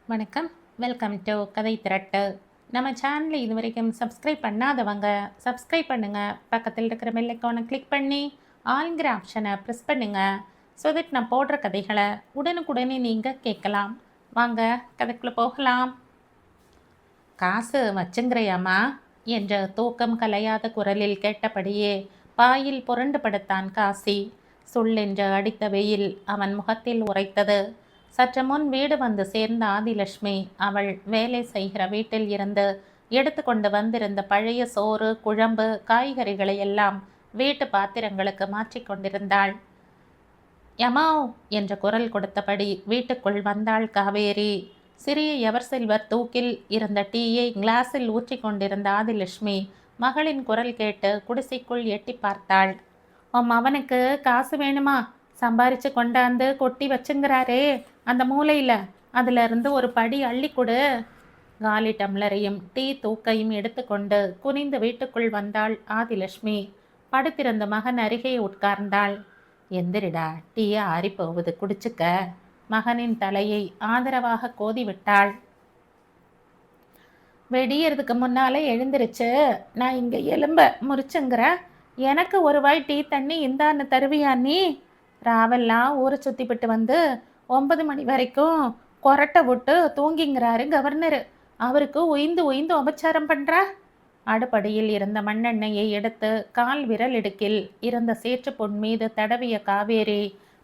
வணக்கம். Welcome to கதை திரட்டு. நம்ம சேனலை இது வரைக்கும் சப்ஸ்கிரைப் பண்ணாதவங்க சப்ஸ்கிரைப் பண்ணுங்க. பக்கத்தில் இருக்கிற பெல் ஐகானை கிளிக் பண்ணி ஆல்ங்கிற ஆப்ஷனை ப்ரெஸ் பண்ணுங்க. ஸோ தட் நான் போடுற கதைகளை உடனுக்குடனே நீங்கள் கேட்கலாம். வாங்க கதைக்குள்ளே போகலாம். காசு வச்சுங்கிறையாம்மா என்ற தூக்கம் கலையாத குரலில் கேட்டபடியே பாயில் புரண்டு படுத்தான் காசி. சுள்ளென்று அடித்த வெயில் அவன் முகத்தில் உரைத்தது. சற்று முன் வீடு வந்து சேர்ந்த ஆதிலட்சுமி அவள் வேலை செய்கிற வீட்டில் இருந்து எடுத்து கொண்டு வந்திருந்த பழைய சோறு, குழம்பு, காய்கறிகளை எல்லாம் வீட்டு பாத்திரங்களுக்கு மாற்றிக்கொண்டிருந்தாள். யமோ என்ற குரல் கொடுத்தபடி வீட்டுக்குள் வந்தாள் காவேரி. சிறிய எவர் சில்வர் தூக்கில் இருந்த டீயை கிளாஸில் ஊற்றி கொண்டிருந்த ஆதிலட்சுமி மகளின் குரல் கேட்டு குடிசைக்குள் எட்டி பார்த்தாள். அவனுக்கு காசு வேணுமா? சம்பாரிச்சு கொண்டாந்து கொட்டி வச்சுங்கிறாரே அந்த மூலையில், அதுல இருந்து ஒரு படி அள்ளி கொடு. காலி டம்ளரையும் டீ தூக்கையும் எடுத்துக்கொண்டு குனிந்து வீட்டுக்குள் வந்தாள் ஆதிலட்சுமி. படுத்திருந்த மகன் அருகே உட்கார்ந்தாள். எந்திரிடா, டீயை ஆறிப்போவது, குடிச்சுக்க. மகனின் தலையை ஆதரவாக கோதிவிட்டாள். வெடியறதுக்கு முன்னாலே எழுந்திருச்சு. நான் இங்கே எலும்ப முறிச்சுங்கிற, எனக்கு ஒரு வாய் டீ தண்ணி இந்தான்னு தருவியா நீ? ராவெல்லாம் ஊரை சுற்றிப்பிட்டு வந்து 9 மணி வரைக்கும் கொரட்டை விட்டு தூங்கிங்கிறாரு கவர்னரு. அவருக்கு உயிந்து உயிந்து உபச்சாரம் பண்ணுறா. அடுப்படியில் இருந்த மண்ணெண்ணெயை எடுத்து கால் விரல் இடுக்கில் இருந்த சேற்று பொன் மீது தடவிய காவேரி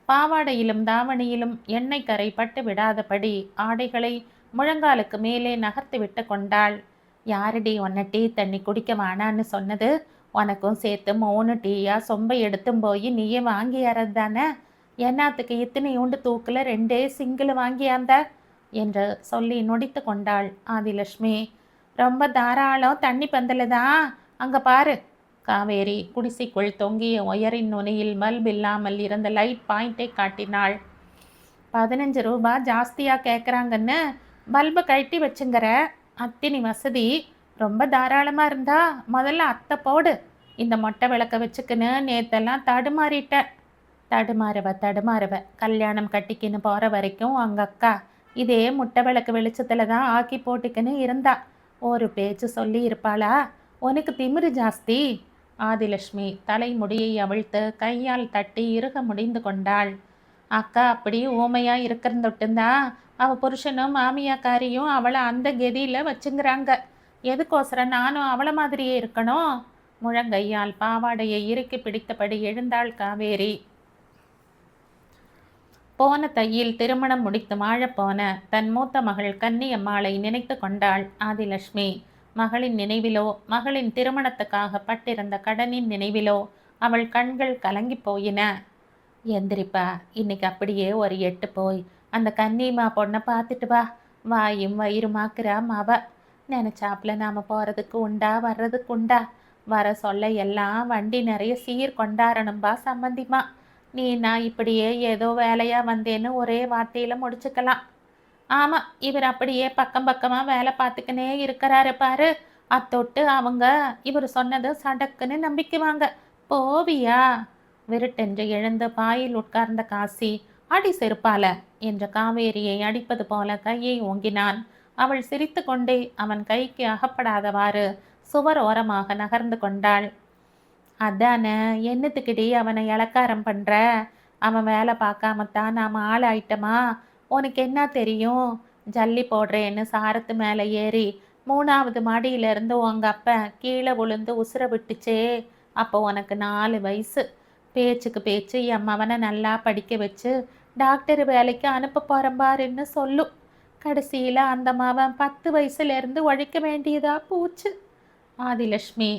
பாவாடையிலும் தாவணியிலும் எண்ணெய் கரை பட்டு விடாதபடி ஆடைகளை முழங்காலுக்கு மேலே நகர்த்து விட்டு கொண்டாள். யாரடி உன்னை டீ தண்ணி குடிக்க வேணான்னு சொன்னது? உனக்கும் சேர்த்து 3 டீயா சொம்பை எடுத்தும் போய் நீயே வாங்கியாரது தானே? என்னத்துக்கு இத்தனை உண்டு தூக்கில் 2 சிங்கிள் வாங்கியாந்த என்று சொல்லி நொடித்து கொண்டாள் ஆதிலட்சுமி. ரொம்ப தாராளம் தண்ணி பந்தலுதான், அங்கே பாரு. காவேரி குடிசைக்குள் தொங்கிய ஒயரின் நுனியில் பல்ப் இல்லாமல் இருந்த லைட் பாயிண்டை காட்டினாள். 15 ரூபா ஜாஸ்தியாக கேட்குறாங்கன்னு பல்பை கழட்டி வச்சுங்கிற, அத்தினி வசதி. ரொம்ப தாராளமாக இருந்தா முதல்ல அத்தை போடு. இந்த மொட்டை விளக்க வச்சுக்கின்னு நேத்தெல்லாம் தடுமாறுவ கல்யாணம் கட்டிக்கின்னு போகிற வரைக்கும் அவங்க அக்கா இதே முட்டை விளக்கு வெளிச்சத்தில் தான் ஆக்கி போட்டுக்கின்னு இருந்தா. ஒரு பேச்சு சொல்லி இருப்பாளா? உனக்கு திமிரு ஜாஸ்தி. ஆதிலட்சுமி தலைமுடியை அவிழ்த்து கையால் தட்டி இறுக முடிந்து கொண்டாள். அக்கா அப்படி ஊமையாக இருக்கிறந்தொட்டுந்தான் அவள் புருஷனும் மாமியாக்காரியும் அவளை அந்த கெதியில் வச்சுங்கிறாங்க. எதுக்கோசரம் நானும் அவளை மாதிரியே இருக்கணும்? முழங்கையால் பாவாடையை இறுக்கி பிடித்தபடி எழுந்தாள் காவேரி. போன தையில் திருமணம் முடித்து வாழப்போன தன் மூத்த மகள் கன்னியம்மாளை நினைத்து கொண்டாள் ஆதிலட்சுமி. மகளின் நினைவிலோ, மகளின் திருமணத்துக்காக பட்டிருந்த கடனின் நினைவிலோ அவள் கண்கள் கலங்கி போயின. எந்திரிப்பா, இன்னைக்கு அப்படியே ஒரு 8 போய் அந்த கன்னிமா பொண்ணை பார்த்துட்டு வா. வாயும் வயிறுமாக்குறா மாவ. நினச்சாப்புல நாம் போகிறதுக்கு உண்டா, வர்றதுக்கு உண்டா? வர சொல்ல எல்லாம் வண்டி நிறைய சீர் கொண்டாடணும்பா சம்பந்திமா. நான் இப்படியே ஏதோ வேலையாக வந்தேன்னு ஒரே வார்த்தையில் முடிச்சுக்கலாம். ஆமாம், இவர் அப்படியே பக்கம் பக்கமாக வேலை பார்த்துக்கினே இருக்கிறாரு பாரு. அத்தொட்டு அவங்க இவர் சொன்னது சடக்குன்னு நம்பிக்குவாங்க. போவியா? விருட்டென்று எழுந்து பாயில் உட்கார்ந்த காசி அடி செருப்பால என்ற காவேரியை அடிப்பது போல கையை ஓங்கினான். அவள் சிரித்து கொண்டே அவன் கைக்கு அகப்படாதவாறு சுவர் ஓரமாக நகர்ந்து கொண்டாள். அதானே, என்னத்துக்கிட்டே அவனை இலக்காரம் பண்ணுற? அவன் வேலை பார்க்காமத்தான் நாம் ஆள் ஆயிட்டோமா? உனக்கு என்ன தெரியும்? ஜல்லி போடுறேன்னு சாரத்து மேலே ஏறி 3வது மாடியிலேருந்து உங்கள் அப்ப கீழே விழுந்து உசுர விட்டுச்சே. அப்போ உனக்கு 4 வயசு. பேச்சுக்கு பேச்சு என் மவனை நல்லா படிக்க வச்சு டாக்டர் வேலைக்கு அனுப்ப போகிறம்பாருன்னு சொல்லும். கடைசியில் அந்த மவன் 10 வயசுலேருந்து உழைக்க வேண்டியதா போச்சு. ஆதிலட்சுமி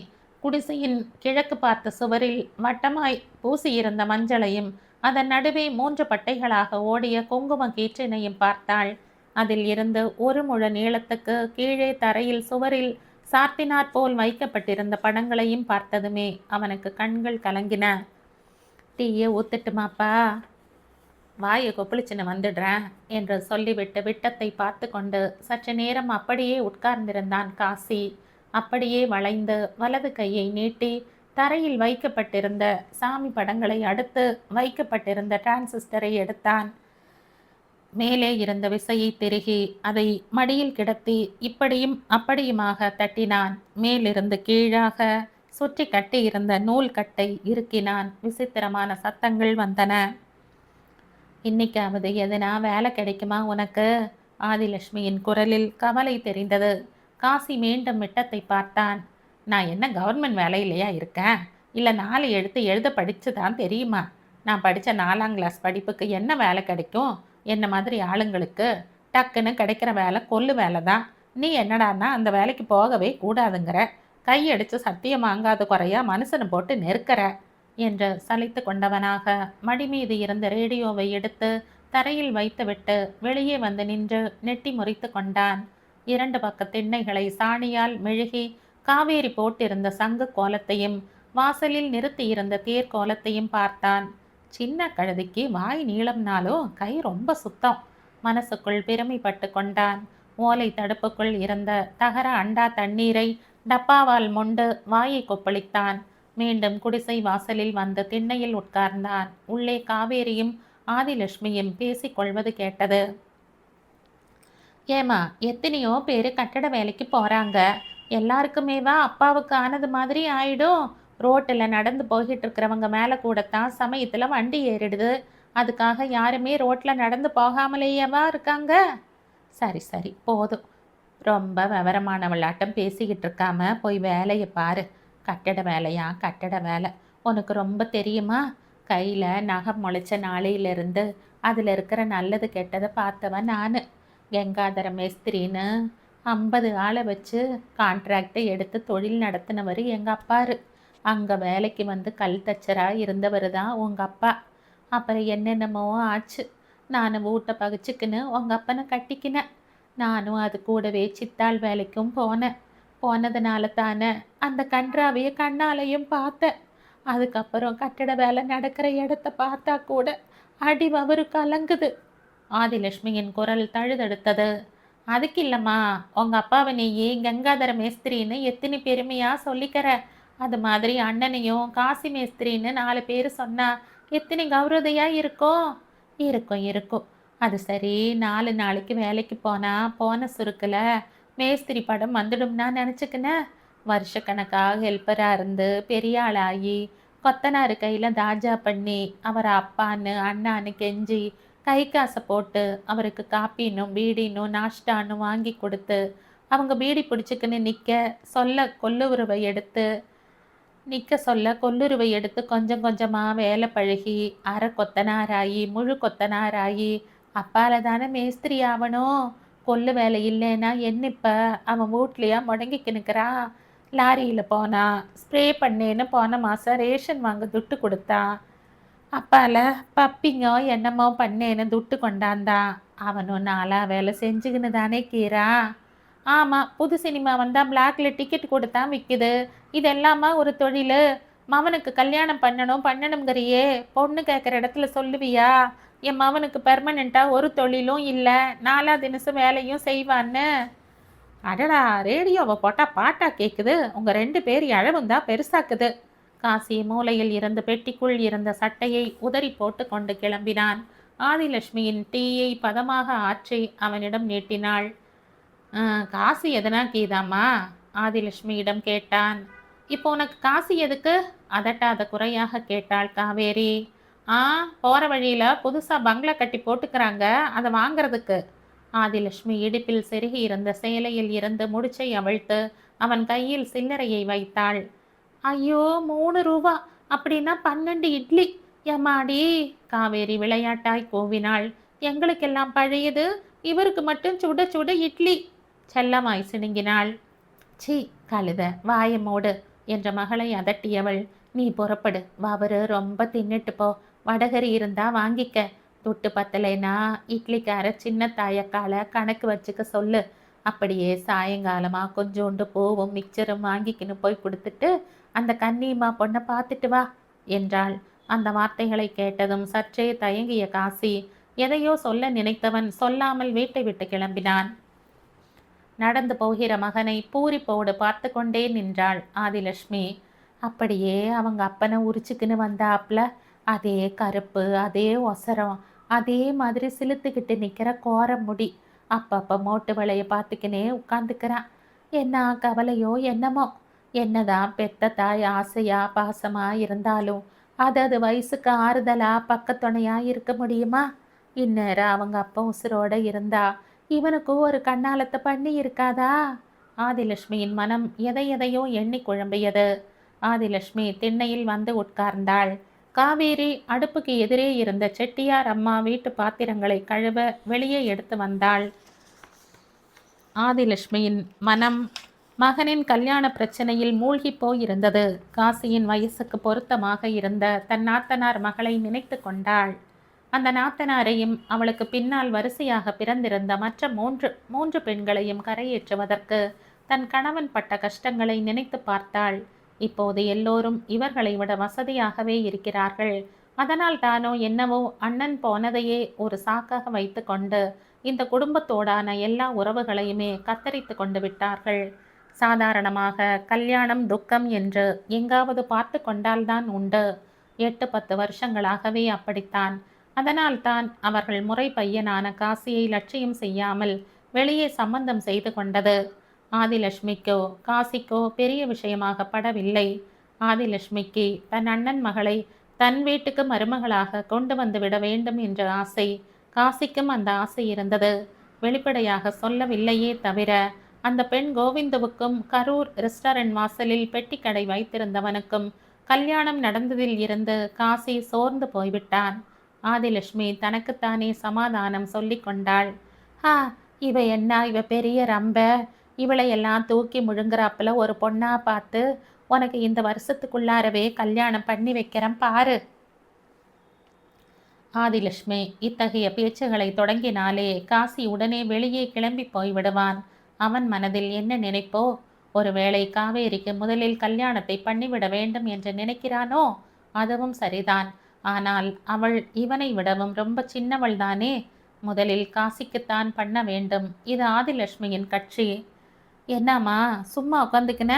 குடிசையின் கிழக்கு பார்த்த சுவரில் வட்டமாய் பூசியிருந்த மஞ்சளையும் அதன் நடுவே 3 பட்டைகளாக ஓடிய குங்கும கீற்றினையும் பார்த்தாள். அதில் இருந்து 1 முழ நீளத்துக்கு கீழே தரையில் சுவரில் சார்த்தினாற் போல் வைக்கப்பட்டிருந்த படங்களையும் பார்த்ததுமே அவனுக்கு கண்கள் கலங்கின. டீயை ஊத்துட்டுமாப்பா? வாயை கொப்பளிச்சுன்னு வந்துடுறேன் என்று சொல்லிவிட்டு விட்டத்தை பார்த்து கொண்டு சற்று நேரம் அப்படியே உட்கார்ந்திருந்தான் காசி. அப்படியே வளைந்து வலது கையை நீட்டி தரையில் வைக்கப்பட்டிருந்த சாமி படங்களை அடுத்து வைக்கப்பட்டிருந்த டிரான்சிஸ்டரை எடுத்தான். மேலே இருந்த விசையை திருகி அதை மடியில் கிடத்தி இப்படியும் அப்படியுமாக தட்டினான். மேலிருந்து கீழாக சுற்றி கட்டியிருந்த நூல் கட்டை இறுக்கினான். விசித்திரமான சத்தங்கள் வந்தன. இன்னைக்காவது எதுனா வேலை கிடைக்குமா உனக்கு? ஆதிலட்சுமியின் குரலில் கவலை தெரிந்தது. காசி மீண்டும் மிட்டத்தை பார்த்தான். நான் என்ன கவர்மெண்ட் வேலையிலையா இருக்கேன்? இல்லை 4 எழுத்து எழுத படித்து தான் தெரியுமா? நான் படித்த 4ஆம் கிளாஸ் படிப்புக்கு என்ன வேலை கிடைக்கும்? என்ன மாதிரி ஆளுங்களுக்கு டக்குன்னு கிடைக்கிற வேலை கொல்லு வேலை தான். நீ என்னடான்னா அந்த வேலைக்கு போகவே கூடாதுங்கிற. கையடிச்சு சத்தியம் வாங்காத குறையா மனுஷனை போட்டு நெருக்கிற என்று சலித்து கொண்டவனாக மடி மீது இருந்த ரேடியோவை எடுத்து தரையில் வைத்துவிட்டு வெளியே வந்து நின்று நெட்டி முறித்து கொண்டான். 2 பக்க திண்ணைகளை சாணியால் மெழுகி காவேரி போட்டிருந்த சங்கு கோலத்தையும் வாசலில் நிறுத்தியிருந்த தேர் கோலத்தையும் பார்த்தான். சின்ன கழுதிக்கு வாய் நீளம்னாலும் கை ரொம்ப சுத்தம். மனசுக்குள் பெருமைப்பட்டு கொண்டான். ஓலை தடுப்புக்குள் இருந்த தகர அண்டா தண்ணீரை டப்பாவால் மொண்டு வாயை கொப்பளித்தான். மீண்டும் குடிசை வாசலில் வந்து திண்ணையில் உட்கார்ந்தான். உள்ளே காவேரியும் ஆதிலட்சுமியும் பேசிக்கொள்வது கேட்டது. ஏமா, எத்தனையோ பேர் கட்டட வேலைக்கு போகிறாங்க. எல்லாருக்குமேவா அப்பாவுக்கு ஆனது மாதிரி ஆயிடும்? ரோட்டில் நடந்து போய்கிட்டு இருக்கிறவங்க மேலே கூடத்தான் சமயத்தில் வண்டி ஏறிடுது. அதுக்காக யாருமே ரோட்டில் நடந்து போகாமலேயேவா இருக்காங்க? சரி சரி போதும். ரொம்ப விவரமானவளாட்டம் பேசிக்கிட்டு இருக்காம போய் வேலையை பாரு. கட்டட வேலையா? கட்டட வேலை உனக்கு ரொம்ப தெரியுமா? கையில் நகம் முளைச்ச நாளையிலிருந்து அதில் இருக்கிற நல்லது கெட்டதை பார்த்தவன் நான். கங்காதர மேஸ்திரின்னு 50 ஆளை வச்சு கான்ட்ராக்டை எடுத்து தொழில் நடத்தினவர் எங்கள் அப்பாரு. அங்கே வேலைக்கு வந்து கல் தச்சராக இருந்தவர் தான் உங்கள் அப்பா. அப்புறம் என்னென்னமோ ஆச்சு. நான் வீட்டை பகிச்சுக்குன்னு உங்கள் அப்பனை கட்டிக்கினேன். நானும் அது கூடவே சித்தாள் வேலைக்கும் போனேன். போனதுனால தானே அந்த கன்றாவையை கண்ணாலையும் பார்த்தேன். அதுக்கப்புறம் கட்டட வேலை நடக்கிற இடத்த பார்த்தா கூட அடி வவறு கலங்குது. ஆதிலட்சுமியின் குரல் தழுதெடுத்தது. அதுக்கு இல்லைம்மா, உங்கள் அப்பாவை நீயே கங்காதர மேஸ்திரின்னு எத்தனை பெருமையாக சொல்லிக்கிற. அது மாதிரி அண்ணனையும் காசி மேஸ்திரின்னு 4 பேர் சொன்னா எத்தனை கௌரதையாக இருக்கும்? இருக்கும் இருக்கும். அது சரி, 4 நாளைக்கு வேலைக்கு போன சுருக்கில் மேஸ்திரி படம் வந்துடும்னா நினச்சிக்கினேன். வருஷக்கணக்காக ஹெல்ப்பராக இருந்து பெரிய ஆளாகி கொத்தனார் கையில் தாஜா பண்ணி அவரை அப்பான்னு அண்ணான்னு கெஞ்சி கை காசை போட்டு அவருக்கு காப்பின்னும் பீடின்னும் நாஷ்டான்னு வாங்கி கொடுத்து அவங்க பீடி பிடிச்சிக்கின்னு நிற்க சொல்ல கொல்லுருவை எடுத்து கொஞ்சம் கொஞ்சமாக வேலை பழகி அரை கொத்தனாராகி முழு கொத்தனாராகி அப்பால தானே மேஸ்திரி ஆகணும். கொல்லு வேலை இல்லைன்னா என்னப்ப அவன் வீட்லையா முடங்கிக்கு நிற்கிறான். லாரியில் போனான். ஸ்ப்ரே பண்ணேன்னு போன மாதம் ரேஷன் வாங்க துட்டு கொடுத்தான். அப்பால பப்பிங்கோ என்னமோ பண்ணேன்னு துட்டு கொண்டாந்தான். அவனும் 4 வேலை செஞ்சுக்கின்னு தானே கீரா. ஆமாம், புது சினிமா வந்தால் பிளாக்ல டிக்கெட் கொடுத்தான் விற்குது. இதெல்லாமா ஒரு தொழில்? மவனுக்கு கல்யாணம் பண்ணணுங்கிறியே, பொண்ணு கேட்குற இடத்துல சொல்லுவியா? என் மவனுக்கு பெர்மனெண்ட்டாக ஒரு தொழிலும் இல்லை, 4 தினசும் வேலையும் செய்வான்னு. அடடா, ரேடியோவை போட்டால் பாட்டா கேட்குது. உங்கள் 2 பேர் அழவும் தான் பெருசாக்குது. காசி மூலையில் இருந்து பெட்டிக்குள் இருந்த சட்டையை உதறி போட்டு கொண்டு கிளம்பினான். ஆதிலட்சுமியின் டீயை பதமாக ஆற்றி அவனிடம் நீட்டினாள். காசு எதனா கீதாம்மா? ஆதிலட்சுமியிடம் கேட்டான். இப்போ உனக்கு காசு எதுக்கு? அதட்டாத குறையாக கேட்டாள் காவேரி. போகிற வழியில் புதுசாக பங்களா கட்டி போட்டுக்கிறாங்க, அதை வாங்கிறதுக்கு. ஆதிலட்சுமி இடுப்பில் செருகி இருந்த சேலையில் இருந்து முடிச்சை அவிழ்த்து அவன் கையில் சில்லறையை வைத்தாள். ஐயோ, 3 ரூபா, அப்படின்னா 12 இட்லி. எம்மாடி! காவேரி விளையாட்டாய் கூவினாள். எங்களுக்கெல்லாம் பழையது, இவருக்கு மட்டும் சுட சுட இட்லி. செல்லமாய் சிணுங்கினாள். சீ கழுத, வாயமோடு என்ற மகளை அதட்டியவள். நீ புறப்படு, அவரு ரொம்ப தின்னுட்டு போ. வடகரி இருந்தா வாங்கிக்க. துட்டு பத்தலைனா இட்லிக்கார சின்ன தாயக்கால கணக்கு வச்சுக்க சொல்லு. அப்படியே சாயங்காலமாக கொஞ்சோண்டு பூவும் மிக்சரும் வாங்கிக்கின்னு போய் கொடுத்துட்டு அந்த கன்னியம்மா பொண்ணை பார்த்துட்டு வா என்றாள். அந்த வார்த்தைகளை கேட்டதும் சற்றே தயங்கிய காசி எதையோ சொல்ல நினைத்தவன் சொல்லாமல் வீட்டை விட்டு கிளம்பினான். நடந்து போகிற மகனை பூரிப்போடு பார்த்து கொண்டே நின்றாள் ஆதிலட்சுமி. அப்படியே அவங்க அப்பனை உரிச்சுக்குன்னு வந்தாப்புல, அதே கருப்பு, அதே ஒசரம், அதே மாதிரி சிலுத்துக்கிட்டு நிற்கிற கோர முடி. அப்பப்போ மோட்டு வளைய பார்த்துக்கினே உட்காந்துக்கிறான். என்ன கவலையோ என்னமோ. என்னதான் பெத்த தாய் ஆசையா பாசமா இருந்தாலும் அது வயசுக்கு ஆறுதலா பக்கத்துணையா இருக்க முடியுமா? இந்நேரம் அவங்க அப்பா உசுரோட இருந்தா இவனுக்கும் ஒரு கண்ணாலத்தை பண்ணி இருக்காதா? ஆதிலட்சுமியின் மனம் எதையோ எண்ணி குழம்பியது. ஆதிலட்சுமி திண்ணையில் வந்து உட்கார்ந்தாள். காவேரி அடுப்புக்கு எதிரே இருந்த செட்டியார் அம்மா வீட்டு பாத்திரங்களை கழுவ வெளியே எடுத்து வந்தாள். ஆதிலட்சுமியின் மனம் மகனின் கல்யாண பிரச்சனையில் மூழ்கி போயிருந்தது. காசியின் வயசுக்கு பொருத்தமாக இருந்த தன் நாத்தனார் மகளை நினைத்து கொண்டாள். அந்த நாத்தனாரையும் அவளுக்கு பின்னால் வரிசையாக பிறந்திருந்த மற்ற மூன்று பெண்களையும் கரையேற்றுவதற்கு தன் கணவன் பட்ட கஷ்டங்களை நினைத்து பார்த்தாள். இப்போது எல்லோரும் இவர்களை விட வசதியாகவே இருக்கிறார்கள். அதனால் தானோ என்னவோ அண்ணன் போனதையே ஒரு சாக்காக வைத்து கொண்டு இந்த குடும்பத்தோடான எல்லா உறவுகளையுமே கத்தரித்து கொண்டு விட்டார்கள். சாதாரணமாக கல்யாணம் துக்கம் என்று எங்காவது பார்த்து கொண்டால்தான் உண்டு. 8-10 வருஷங்களாகவே அப்படித்தான். அதனால் தான் அவர்கள் முறை பையனான காசியை லட்சியம் செய்யாமல் வெளியே சம்பந்தம் செய்து கொண்டது. ஆதிலட்சுமிக்கோ காசிக்கோ பெரிய விஷயமாக படவில்லை. ஆதிலட்சுமிக்கு தன் அண்ணன் மகளை தன் வீட்டுக்கு மருமகளாக கொண்டு வந்து விட வேண்டும் என்ற ஆசை. காசிக்கும் அந்த ஆசை இருந்தது. வெளிப்படையாக சொல்லவில்லையே தவிர அந்த பெண் கோவிந்துவுக்கும் கரூர் ரெஸ்டாரண்ட் வாசலில் பெட்டிக்கடை வைத்திருந்தவனுக்கும் கல்யாணம் நடந்ததில் இருந்து காசி சோர்ந்து போய்விட்டான். ஆதிலட்சுமி தனக்குத்தானே சமாதானம் சொல்லி கொண்டாள். இவ என்ன, இவ பெரிய ரம்ப, இவளையெல்லாம் தூக்கி முழுங்குறாப்புல ஒரு பொண்ணா பார்த்து உனக்கு இந்த வருஷத்துக்குள்ளாரவே கல்யாணம் பண்ணி வைக்கிறேன் பாரு. ஆதிலட்சுமி இத்தகைய பேச்சுகளை தொடங்கினாலே காசி உடனே வெளியே கிளம்பி போய்விடுவான். அவன் மனதில் என்ன நினைப்போ? ஒருவேளை காவேரிக்கு முதலில் கல்யாணத்தை பண்ணிவிட வேண்டும் என்று நினைக்கிறானோ? அதுவும் சரிதான். ஆனால் அவள் இவனை விடவும் ரொம்ப சின்னவள் தானே. முதலில் காசிக்குத்தான் பண்ண வேண்டும். இது ஆதிலட்சுமியின் கட்சி. என்னம்மா சும்மா உட்காந்துக்கின?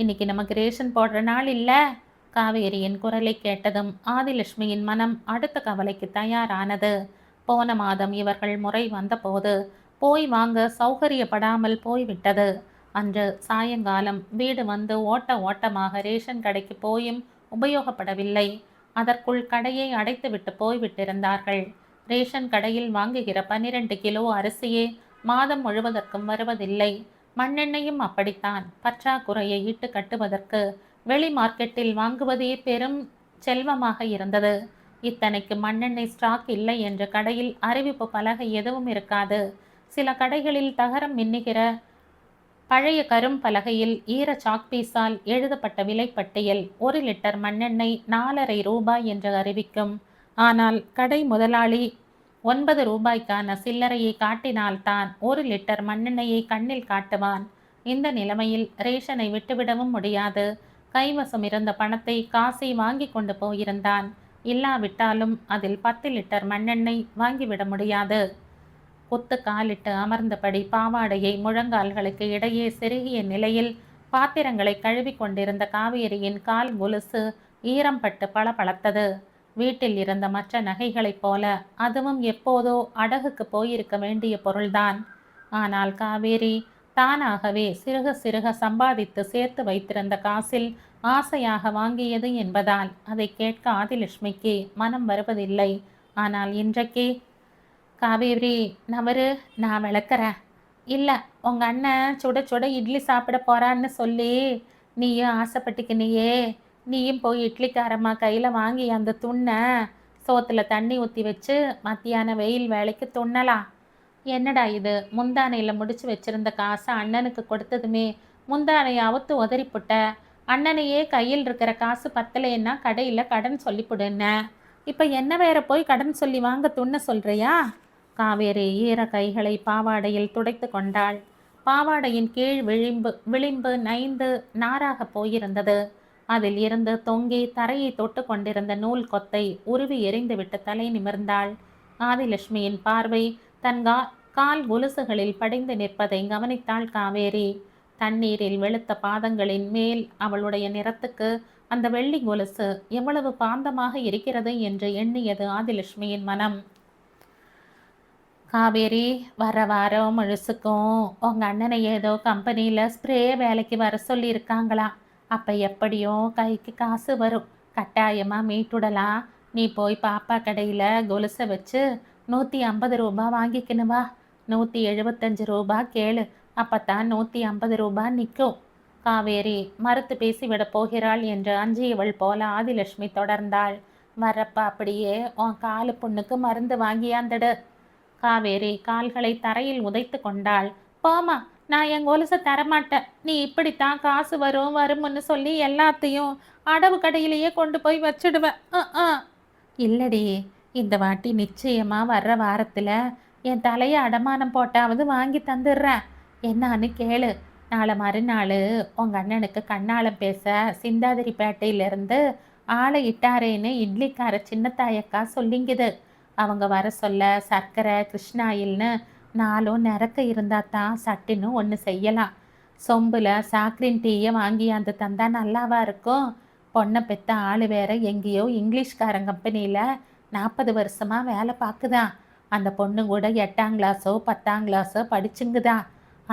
இன்னைக்கு நமக்கு ரேஷன் போடுற நாள் இல்லை. காவேரியின் குரலை கேட்டதும் ஆதிலட்சுமியின் மனம் அடுத்த கவலைக்கு தயாரானது. போன மாதம் இவர்கள் முறை வந்தபோது போய் வாங்க சௌகரியப்படாமல் போய்விட்டது. அன்று சாயங்காலம் வீடு வந்து ஓட்டமாக ரேஷன் கடைக்கு போயும் உபயோகப்படவில்லை. அதற்குள் கடையை அடைத்துவிட்டு போய்விட்டிருந்தார்கள். ரேஷன் கடையில் வாங்குகிற 12 கிலோ அரிசியே மாதம் முழுவதற்கும் வருவதில்லை. மண்ணெண்ணையும் அப்படித்தான். பற்றாக்குறையை இட்டு கட்டுவதற்கு வெளி மார்க்கெட்டில் வாங்குவதே பெரும் செல்வமாக இருந்தது. இத்தனைக்கு மண்ணெண்ணெய் ஸ்டாக் இல்லை என்ற கடையில் அறிவிப்பு பலகை எதுவும் இருக்காது. சில கடைகளில் தகரம் மின்னுகிற பழைய கரும் பலகையில் ஈர சாக்பீஸால் எழுதப்பட்ட விலைப்பட்டியல் 1 லிட்டர் மண்ணெண்ணெய் 4.5 ரூபாய் என்று அறிவிக்கும். ஆனால் கடை முதலாளி 9 ரூபாய்க்கான சில்லறையை காட்டினால்தான் 1 லிட்டர் மண்ணெண்ணெயை கண்ணில் காட்டுவான். இந்த நிலைமையில் ரேஷனை விட்டுவிடவும் முடியாது. கைவசம் இருந்த பணத்தை காசி வாங்கி கொண்டு போயிருந்தான். இல்லாவிட்டாலும் அதில் 10 லிட்டர் மண்ணெண்ணெய் வாங்கிவிட முடியாது. கொத்து காலிட்டு அமர்ந்தபடி பாவாடையை முழங்கால்களுக்கு இடையே செருகிய நிலையில் பாத்திரங்களை கழுவி கொண்டிருந்த காவேரியின் கால் கொலுசு ஈரம் பட்டு பளபளத்தது. வீட்டில் இருந்த மற்ற நகைகளைப் போல அதுவும் எப்போதோ அடகுக்கு போயிருக்க வேண்டிய பொருள்தான். ஆனால் காவேரி தானாகவே சிறுக சிறுக சம்பாதித்து சேர்த்து வைத்திருந்த காசில் ஆசையாக வாங்கியது என்பதால் அதை கேட்க ஆதிலட்சுமிக்கு மனம் வருவதில்லை. ஆனால் இன்றைக்கு காவேரி நவரு, நான் விளக்குறேன். இல்லை, உங்கள் அண்ணன் சுட சுட இட்லி சாப்பிட போகிறான்னு சொல்லி நீயும் ஆசைப்பட்டுக்கினியே. நீயும் போய் இட்லிக்காரம்மா கையில் வாங்கி அந்த துண்ணை சோத்தில் தண்ணி ஊற்றி வச்சு மத்தியான வெயில் வேலைக்கு துண்ணலாம். என்னடா இது, முந்தானையில் முடிச்சு வச்சிருந்த காசை அண்ணனுக்கு கொடுத்ததுமே முந்தானையை அவுத்து உதறிப்புட்ட. அண்ணனையே கையில் இருக்கிற காசு பத்தலைன்னா கடையில் கடன் சொல்லிவிடுன்ன. இப்போ என்ன வேற போய் கடன் சொல்லி வாங்க துண்ண சொல்கிறியா? காவேரி ஈர கைகளை பாவாடையில் துடைத்து கொண்டாள். பாவாடையின் கீழ் விளிம்பு நைந்து நாராக போயிருந்தது. அதில் இருந்து தொங்கி தரையை தொட்டு கொண்டிருந்த நூல் கொத்தை உருவி எறிந்துவிட்டு தலை நிமிர்ந்தாள். ஆதிலட்சுமியின் பார்வை தன் கால் கொலுசுகளில் படிந்து நிற்பதை கவனித்தாள் காவேரி. தண்ணீரில் வெளுத்த பாதங்களின் மேல் அவளுடைய நிறத்துக்கு அந்த வெள்ளி கொலுசு எவ்வளவு பாந்தமாக இருக்கிறது என்று எண்ணியது ஆதிலட்சுமியின் மனம். காவேரி, வர வாரம் முழுசுக்கும் உங்கள் அண்ணனை ஏதோ கம்பெனியில் ஸ்ப்ரே வேலைக்கு வர சொல்லியிருக்காங்களாம். அப்போ எப்படியும் கைக்கு காசு வரும். கட்டாயமாக மீட்டுடலாம். நீ போய் பாப்பா கடையில் கொலுசை வச்சு 150 ரூபா வாங்கிக்கணும் வா. 175 ரூபா கேளு. அப்பத்தான் 150 ரூபா நிற்கும். காவேரி மறுத்து பேசிவிட போகிறாள் என்று அஞ்சியவள் போல ஆதிலட்சுமி தொடர்ந்தாள். வரப்ப அப்படியே உன் காலு புண்ணுக்கு மருந்து வாங்கியாந்துடு. காவேரி கால்களை தரையில் உதைத்து கொண்டாள். போமா, நான் என் கொலுசை தரமாட்டேன். நீ இப்படித்தான் காசு வரும் வரும்னு சொல்லி எல்லாத்தையும் அடவு கடையிலேயே கொண்டு போய் வச்சிடுவேன். இல்லடி, இந்த வாட்டி நிச்சயமா வர்ற வாரத்தில் என் தலையை அடமானம் போட்டாவது வாங்கி தந்துடுறேன். என்னான்னு கேளு. நாளை மறுநாள் உங்கள் அண்ணனுக்கு கண்ணாலம் பேச சிந்தாதிரிப்பேட்டையிலேருந்து ஆளை இட்டாரேன்னு இட்லிக்கார சின்னத்தாயக்கா சொல்லிங்குது. அவங்க வர சொல்ல சர்க்கரை கிருஷ்ணாயில்னு நாளும் நிறக்க இருந்தால் தான் சட்டுன்னு ஒன்று செய்யலாம். சொம்பில் சாக்ரின் டீயை வாங்கியாந்து தந்தா நல்லாவா இருக்கும். பொண்ணை பெற்ற ஆள் வேற எங்கேயோ இங்கிலீஷ்காரன் கம்பெனியில் 40 வருஷமாக வேலை பார்க்குதான். அந்த பொண்ணு கூட 8ஆம் கிளாஸோ 10ஆம் கிளாஸோ படிச்சுங்குதான்.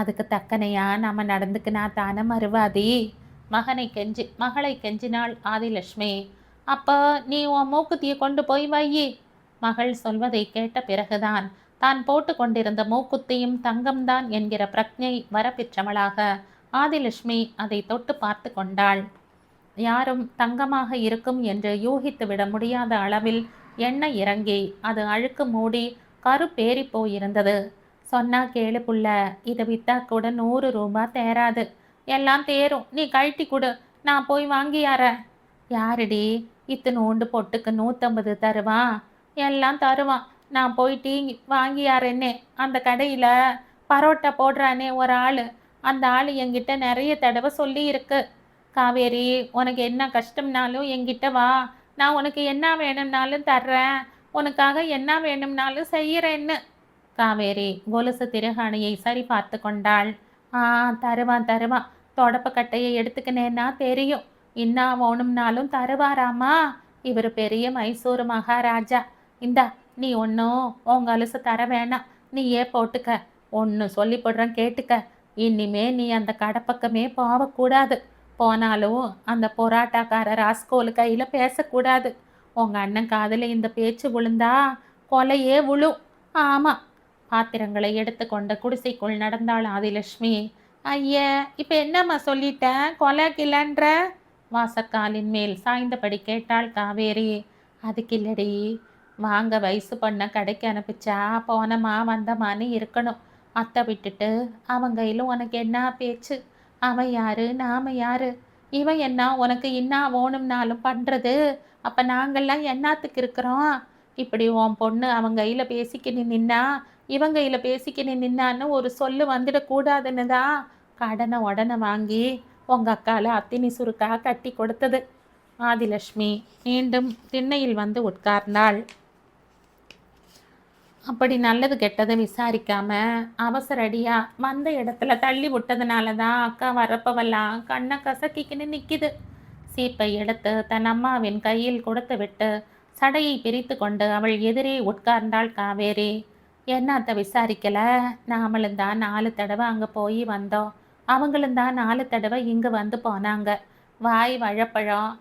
அதுக்கு தக்கனையா நம்ம நடந்துக்கினா தானே மறுவாதி. மகளை கெஞ்சினாள் ஆதிலட்சுமி. அப்போ நீ உன் மூக்குத்தியை கொண்டு போய் வையி. மகள் சொல்வதை கேட்ட பிறகுதான் தான் போட்டு கொண்டிருந்த மூக்குத்தியும் தங்கம்தான் என்கிற பிரக்ஞை வரப்பெற்றவளாக ஆதிலட்சுமி அதை தொட்டு பார்த்து கொண்டாள். யாரும் தங்கமாக இருக்கும் என்று யூகித்து விட முடியாத அளவில் எண்ணெய் இறங்கி அது அழுக்கு மூடி கருப்பேறி போயிருந்தது. சொன்னா கேளு புள்ள, இதை வித்தா கூட 100 ரூபா தேராது. எல்லாம் தேரும், நீ கழட்டி கொடு, நான் போய் வாங்கியார. யாருடி இத்தனோண்டு பொட்டுக்கு 150 தருவான்? எல்லாம் தருவான். நான் போய் டீ வாங்கியாரேன்னே. அந்த கடையில் பரோட்டா போடுறானே ஒரு ஆள், அந்த ஆள் என்கிட்ட நிறைய தடவை சொல்லி இருக்கு. காவேரி, உனக்கு என்ன கஷ்டம்னாலும் என்கிட்ட வா. நான் உனக்கு என்ன வேணும்னாலும் தர்றேன். உனக்காக என்ன வேணும்னாலும் செய்கிறேன்னு. காவேரி கொலுசு திருகாணியை சரி பார்த்து கொண்டாள். தருவான் தருவான். தொடப்பக்கட்டையை எடுத்துக்கினேன்னா தெரியும். இன்னா வேணும்னாலும் தருவாராமா. இவர் பெரிய மைசூர் மகாராஜா. இந்தா, நீ ஒன்றும் உன் கொலுசு தர வேணாம், நீயே போட்டுக்க. ஒன்று சொல்லி போடுறேன் கேட்டுக்க. இனிமே நீ அந்த கடப்பக்கமே போகக்கூடாது. போனாலும் அந்த பொராட்டாக்கார ராஸ்கோலு கையில் பேசக்கூடாது. உங்கள் அண்ணன் காதில் இந்த பேச்சு விழுந்தா கொலையே விழும். ஆமாம். பாத்திரங்களை எடுத்துக்கொண்டு குடிசைக்குள் நடந்தாள் ஆதிலட்சுமி. ஐய, இப்போ என்னம்மா சொல்லிட்டேன், கொலை கிளன்ற? வாசக்காலின் மேல் சாய்ந்தபடி கேட்டாள் காவேரி. அதுக்கில்லடி, வாங்க வயசு பண்ண கடைக்கு அனுப்பிச்சா போனமா வந்தமான்னு இருக்கணும். அத்தை விட்டுட்டு அவன் கையில் உனக்கு என்ன பேச்சு? அவன் யாரு, நாம யாரு? இவன் என்ன உனக்கு இன்னா வேணும்னாலும் பண்ணுறது? அப்போ நாங்கள்லாம் என்னத்துக்கு இருக்கிறோம்? இப்படி உன் பொண்ணு அவன் கையில் பேசிக்கின்னு நின்னா, இவன் கையில் பேசிக்கின்னு நின்னான்னு ஒரு சொல்லு வந்துடக்கூடாதுன்னு தான் கடனை உடனே வாங்கி உங்கள் அக்கால அத்தினி சுருக்கா கட்டி கொடுத்தது. ஆதிலட்சுமி மீண்டும் திண்ணையில் வந்து உட்கார்ந்தாள். அப்படி நல்லது கெட்டதை விசாரிக்காம அவசரடியா வந்த இடத்துல தள்ளி விட்டதுனால தான் அக்கா வரப்பவெல்லாம் கண்ணை கசக்கிக்கின்னு நிற்கிது. சீப்பை எடுத்து தன் அம்மாவின் கையில் கொடுத்து விட்டு சடையை பிரித்து கொண்டு அவள் எதிரே உட்கார்ந்தாள் காவேரி. என்னத்த விசாரிக்கல? நாமளும் தான் 4 தடவை அங்கே போய் வந்தோம். அவங்களும் தான் 4 தடவை இங்கே வந்து போனாங்க. வாய் வழப்பழம்,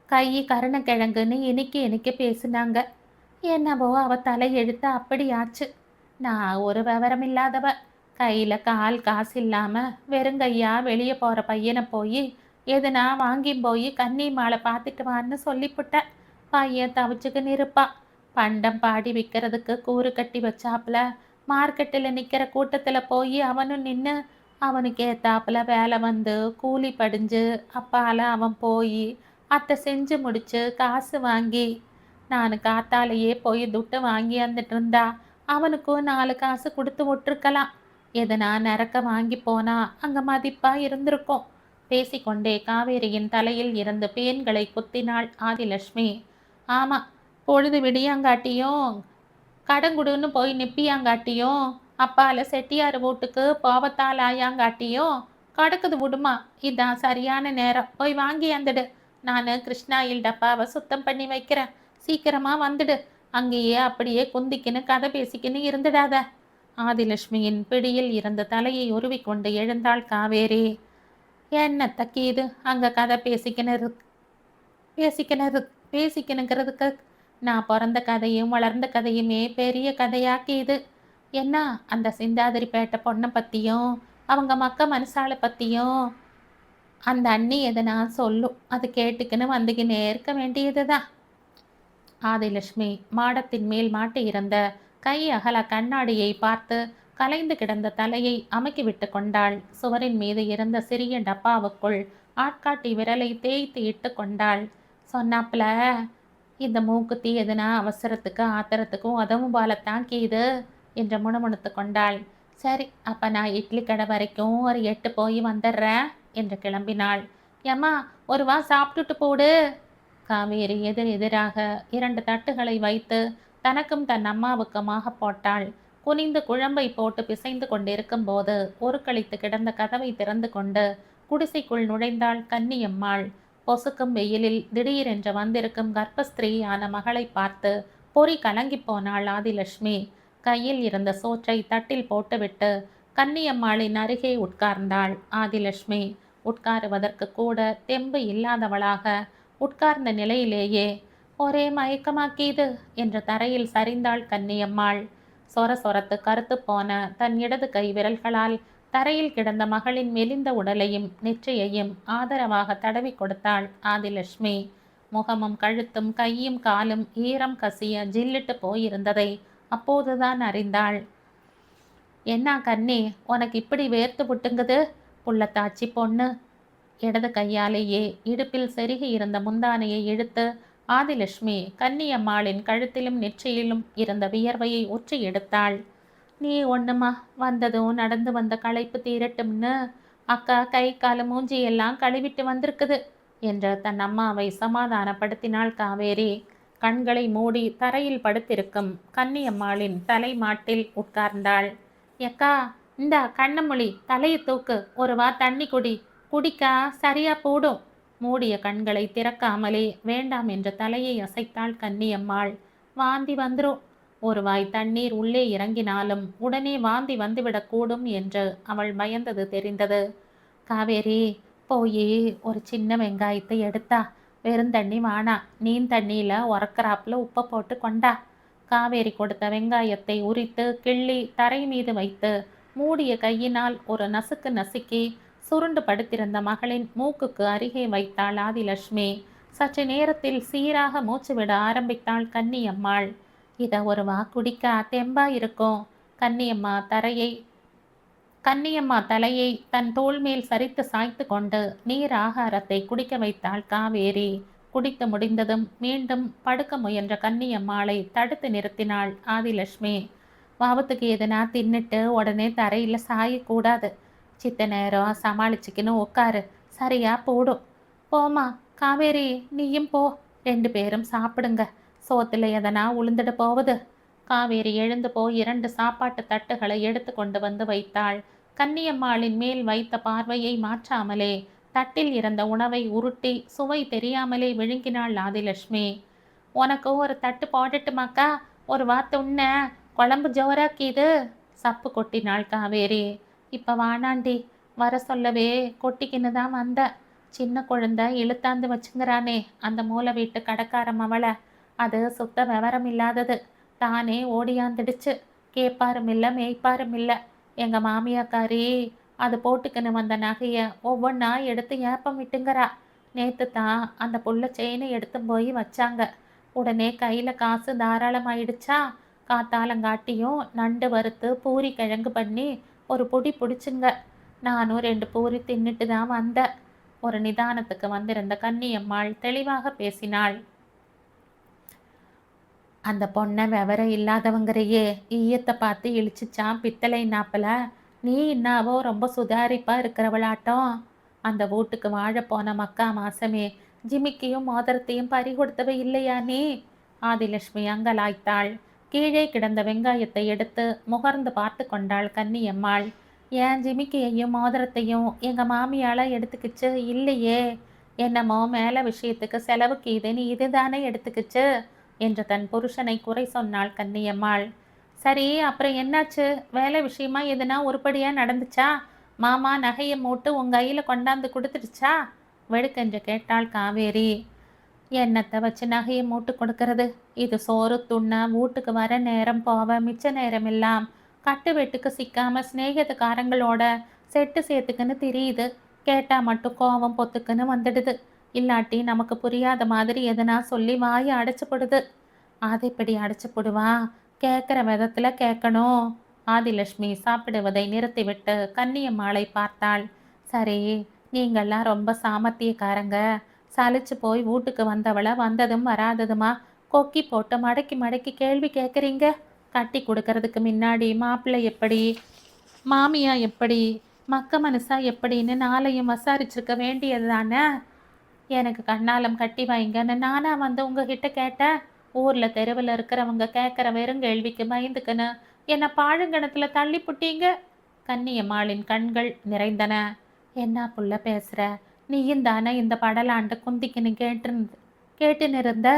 கை கருணக்கிழங்குன்னு இனிக்கி பேசினாங்க. என்னவோ அவ தலை எழுத்து அப்படியாச்சு. நான் ஒரு விவரம் இல்லாதவ. கையில் காசு இல்லாமல் வெறுங்கையா வெளியே போகிற பையனை போய் எதுனா வாங்கி போய் கன்னி மாலை பார்த்துட்டு வான்னு சொல்லிவிட்டேன். பையன் தவிச்சுக்கு இருப்பான். பண்டம் பாடி விற்கிறதுக்கு கூறு கட்டி வச்சாப்புல மார்க்கெட்டில் நிற்கிற கூட்டத்தில் போய் அவனும் நின்று அவனுக்கு ஏத்தாப்புல வேலை வந்து கூலி படிஞ்சு அப்பால் அவன் போய் அத்தை செஞ்சு முடிச்சு காசு வாங்கி நான் காத்தாலேயே போய் துட்டு வாங்கி வந்துட்டு இருந்தா அவனுக்கும் 4 காசு கொடுத்து விட்டுருக்கலாம். எதனா நிறக்க வாங்கி போனா அங்கே மதிப்பாக இருந்திருக்கும். பேசிக்கொண்டே காவேரியின் தலையில் இருந்து பேன்களை குத்தினாள் ஆதிலட்சுமி. ஆமாம், பொழுது விடியாங்காட்டியும் கடங்குடுன்னு போய் நிப்பியாங்காட்டியும் அப்பால செட்டியார் வீட்டுக்கு போவத்தால் ஆயாங்காட்டியும் கடக்குது விடுமா. இதான் சரியான நேரம், போய் வாங்கி வந்துடு. நான் கிருஷ்ணாயில் டப்பாவை சுத்தம் பண்ணி வைக்கிறேன். சீக்கிரமாக வந்துடு. அங்கேயே அப்படியே குந்திக்கின்னு கதை பேசிக்கின்னு இருந்துடாத. ஆதிலட்சுமியின் பிடியில் இருந்த தலையை உருவிக்கொண்டு எழுந்தாள் காவேரி. என்னத்த கீது அங்க கதை பேசிக்கினது பேசிக்கணுங்கிறதுக்கு நான் பிறந்த கதையும் வளர்ந்த கதையுமே பெரிய கதையாக்கிது. என்ன அந்த சிந்தாதிரிப்பேட்டை பொண்ணை பற்றியும் அவங்க மக்க மனசாலை பற்றியும் அந்த அண்ணி எதனா சொல்லும். அது கேட்டுக்குன்னு வந்துக்கினே இருக்க வேண்டியதுதான். ஆதிலட்சுமி மாடத்தின் மேல் மாட்டியிருந்த கை அகல கண்ணாடியை பார்த்து கலைந்து கிடந்த தலையை அமுக்கிவிட்டு கொண்டாள். சுவரின் மீது இருந்த சிறிய டப்பாவுக்குள் ஆட்காட்டி விரலை தேய்த்து இட்டு கொண்டாள். சொன்னாப்புல இந்த மூக்குத்தி எதுனா அவசரத்துக்கு ஆத்திரத்துக்கும் உதவும் போலத்தான் கீது என்று முணுமுணுத்து கொண்டாள். சரி, அப்போ நான் இட்லி கடை வரைக்கும் ஒரு 8 போய் வந்துடுறேன் என்று கிளம்பினாள். ஏம்மா ஒரு வா சாப்பிட்டுட்டு போடு. காவேரி எதிராக 2 தட்டுகளை வைத்து தனக்கும் தன் அம்மாவுக்குமாக போட்டாள். குனிந்து குழம்பை போட்டு பிசைந்து கொண்டிருக்கும் போது ஒரு கழித்து கிடந்த கதவை திறந்து கொண்டு குடிசைக்குள் நுழைந்தாள் கன்னியம்மாள். பொசுக்கும் வெயிலில் திடீரென்று வந்திருக்கும் கர்ப்பஸ்திரீயான மகளை பார்த்து பொறி கலங்கி போனாள் ஆதிலட்சுமி. கையில் இருந்த சோற்றை தட்டில் போட்டுவிட்டு கன்னியம்மாளின் அருகே உட்கார்ந்தாள் ஆதிலட்சுமி. உட்காருவதற்கு கூட தெம்பு இல்லாதவளாக உட்கார்ந்த நிலையிலேயே ஒரே மயக்கமாக்கியது என்று தரையில் சரிந்தாள் கன்னியம்மாள். சொர சொரத்து கருத்து போன தன் இடது கை விரல்களால் தரையில் கிடந்த மகளின் மெலிந்த உடலையும் நெற்றியையும் ஆதரவாக தடவி கொடுத்தாள் ஆதிலட்சுமி. முகமும் கழுத்தும் கையும் காலும் ஈரம் கசிய ஜில்லிட்டு போயிருந்ததை அப்போதுதான் அறிந்தாள். என்ன கண்ணே, உனக்கு இப்படி வேர்த்து புட்டுங்குது? புள்ளத்தாச்சி பொண்ணு. இடது கையாலேயே இடுப்பில் செருகி இருந்த முந்தானையை இழுத்து ஆதிலட்சுமி கன்னியம்மாளின் கழுத்திலும் நெற்றியிலும் இருந்த வியர்வையை ஒற்றி எடுத்தாள். நீ ஒண்ணுமா, வந்ததும் நடந்து வந்த களைப்பு தீரட்டும்னு அக்கா கை கால மூஞ்சி எல்லாம் கழுவிட்டு வந்திருக்குது என்று தன் அம்மாவை சமாதானப்படுத்தினாள் காவேரி. கண்களை மூடி தரையில் படுத்திருக்கும் கன்னியம்மாளின் தலை மாட்டில் உட்கார்ந்தாள். எக்கா, இந்த கண்ணமொழி தலையை தூக்கு, ஒரு வா தண்ணி குடி, குடிக்கா சரியா போடும். மூடிய கண்களை திறக்காமலே வேண்டாம் என்று தலையை அசைத்தாள் கன்னியம்மாள். வாந்தி வந்துரும். ஒரு வாய் தண்ணீர் உள்ளே இறங்கினாலும் உடனே வாந்தி வந்துவிடக்கூடும் என்று அவள் பயந்தது தெரிந்தது. காவேரி, போய் ஒரு சின்ன வெங்காயத்தை எடுத்தா, வெறுந்தண்ணி வானா, நீன் தண்ணியில் உறக்கிறாப்புல உப்பை போட்டு கொண்டா. காவேரி கொடுத்த வெங்காயத்தை உரித்து கிள்ளி தரை மீது வைத்து மூடிய கையினால் ஒரு நசுக்கு நசுக்கி சுருண்டு படுத்திருந்த மகளின் மூக்குக்கு அருகே வைத்தாள் ஆதிலட்சுமி. சற்று நேரத்தில் சீராக மூச்சு விட ஆரம்பித்தாள் கன்னியம்மாள். இதை ஒரு வா குடிக்கா, தெம்பா இருக்கும். கன்னியம்மா தலையை தன் தோள் மேல் சரித்து சாய்த்து கொண்டு நீர் ஆகாரத்தை குடிக்க வைத்தாள் காவேரி. குடித்து முடிந்ததும் மீண்டும் படுக்க முயன்ற கன்னியம்மாளை தடுத்து நிறுத்தினாள் ஆதிலட்சுமி. வாவத்துக்கு எதுனா தின்னுட்டு உடனே தரையில் சாயக்கூடாது. சித்த நேரம் சமாளிச்சுக்கின்னு உட்காரு, சரியா போடும். போமா காவேரி, நீயும் போ, 2 பேரும் சாப்பிடுங்க. சோத்துல எதனா உளுந்துட போவது. காவேரி எழுந்து போய் 2 சாப்பாட்டு தட்டுகளை எடுத்து கொண்டு வந்து வைத்தாள். கன்னியம்மாளின் மேல் வைத்த பார்வையை மாற்றாமலே தட்டில் இருந்த உணவை உருட்டி சுவை தெரியாமலே விழுங்கினாள் ஆதிலட்சுமி. உனக்கு ஒரு தட்டு போடட்டுமாக்கா? ஒரு வாத்து உண்ண, குழம்பு ஜோராக்கிது. சப்பு கொட்டினாள் காவேரி. இப்போ வானாண்டி, வர சொல்லவே கொட்டிக்கின்னு தான் வந்த. சின்ன குழந்தை இழுத்தாந்து வச்சுங்கிறானே அந்த மூளை வீட்டு கடைக்காரம் அவளை, அது சுத்த விவரம் இல்லாதது. தானே ஓடியாந்துடுச்சு. கேட்பாரும் இல்லை மேய்ப்பாரும் இல்லை. எங்கள் மாமியாக்காரி அது போட்டுக்கின்னு வந்த நகையை ஒவ்வொன்றா எடுத்து ஏப்பம் விட்டுங்கிறா. நேற்று தான் அந்த புள்ள செயினை எடுத்து போய் வச்சாங்க. உடனே கையில் காசு தாராளமாயிடுச்சா. காத்தாலங்காட்டியும் நண்டு வறுத்து பூரி கிழங்கு பண்ணி ஒரு பொடி பிடிச்சுங்க. நானும் 2 பூரி தின்னுட்டு தான் வந்தேன். ஒரு நிதானத்துக்கு வந்திருந்த கன்னியம்மாள் தெளிவாக பேசினாள். அந்த பொண்ணை விவரம் இல்லாதவங்கறையே ஈயத்தை பார்த்து இழிச்சிச்சான் பித்தளை நாப்பில். நீ இன்னாவோ ரொம்ப சுதாரிப்பாக இருக்கிறவளாட்டம். அந்த வீட்டுக்கு வாழ போன மக்கா மாசமே ஜிமிக்கியும் மோதிரத்தையும் பறி கொடுத்தவ இல்லையா நீ? ஆதிலட்சுமி அங்கலாய்த்தாள். கீழே கிடந்த வெங்காயத்தை எடுத்து முகர்ந்து பார்த்து கொண்டாள் கன்னியம்மாள். ஏன் ஜிமிக்கியையும் மோதிரத்தையும் எங்கள் மாமியால் எடுத்துக்கிச்சு இல்லையே. என்னமோ மேலே விஷயத்துக்கு செலவுக்கு இதுன்னு இதுதானே எடுத்துக்கிச்சு. என்று தன் புருஷனை குறை சொன்னாள் கன்னியம்மாள். சரி, அப்புறம் என்னாச்சு? வேலை விஷயமா எதுனா உருப்படியா நடந்துச்சா? மாமா நகையை மூட்டு உங்க கையில கொண்டாந்து கொடுத்துடுச்சா? வெடுக்கென்று கேட்டாள் காவேரி. என்னத்தை வச்சு நகையை மூட்டு கொடுக்கறது? இது சோறு துண்ண வீட்டுக்கு வர நேரம் போவ மிச்ச நேரம் எல்லாம் கட்டு வெட்டுக்கு சிக்காம சிநேகத்துக்காரங்களோட செட்டு சேர்த்துக்குன்னு தெரியுது. கேட்டா மட்டும் கோவம் பொத்துக்குன்னு வந்துடுது. இல்லாட்டி நமக்கு புரியாத மாதிரி எதனா சொல்லி வாயை அடைச்சுப்படுது. அதை இப்படி அடைச்சுப்படுவா? கேட்குற விதத்துல கேட்கணும். ஆதிலட்சுமி சாப்பிடுவதை நிறுத்திவிட்டு கன்னியம்மாளை பார்த்தாள். சரி, நீங்கள்லாம் ரொம்ப சாமர்த்தியக்காரங்க. சலிச்சு போய் வீட்டுக்கு வந்தவளை வந்ததும் வராததுமா கொக்கி போட்டு மடக்கி மடக்கி கேள்வி கேட்குறீங்க. கட்டி கொடுக்கறதுக்கு முன்னாடி மாப்பிள்ளை எப்படி, மாமியா எப்படி, மக்க மனசா எப்படின்னு நாளையும் விசாரிச்சிருக்க வேண்டியது தானே? எனக்கு கண்ணாலம் கட்டி வைங்கன்னு நானா வந்து உங்ககிட்ட கேட்டேன்? ஊரில் தெருவில் இருக்கிறவங்க கேட்குற வெறும் கேள்விக்கு பயந்துக்குன்னு என்னை பாழுங்கணத்தில் தள்ளி புட்டீங்க. கன்னியம்மாளின் கண்கள் நிறைந்தன. என்ன புள்ள பேசுகிற? நீயும் தானே இந்த படலாண்டு குந்திக்குன்னு கேட்டுன்னு இருந்த?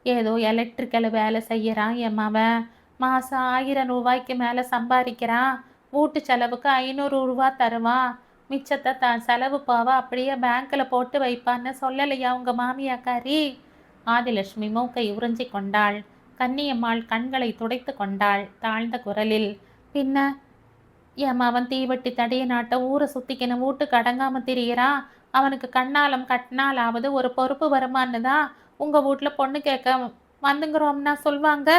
ஏதோ எலக்ட்ரிக்கல் வேலை செய்யறான் என் மவன். மாதம் 1000 ரூபாய்க்கு மேலே சம்பாதிக்கிறான். வீட்டு செலவுக்கு 500 ரூபா தருவான். மிச்சத்தை தான் செலவு போவ அப்படியே பேங்க்கில் போட்டு வைப்பான்னு சொல்லலையா உங்கள் மாமியாக்காரி? ஆதிலட்சுமி மூக்கை உறிஞ்சி கொண்டாள். கன்னியம்மாள் கண்களை துடைத்து கொண்டாள் தாழ்ந்த குரலில். பின்ன என் அவன் தீவட்டி தடிய நாட்ட ஊரை சுத்திக்கின வீட்டுக்கு அடங்காம திரியிறான். அவனுக்கு கண்ணாலம் கட்டினாலாவது ஒரு பொறுப்பு வருமானு தான் உங்க வீட்டுல பொண்ணு கேட்க வந்துங்கிறோம்னா சொல்வாங்க.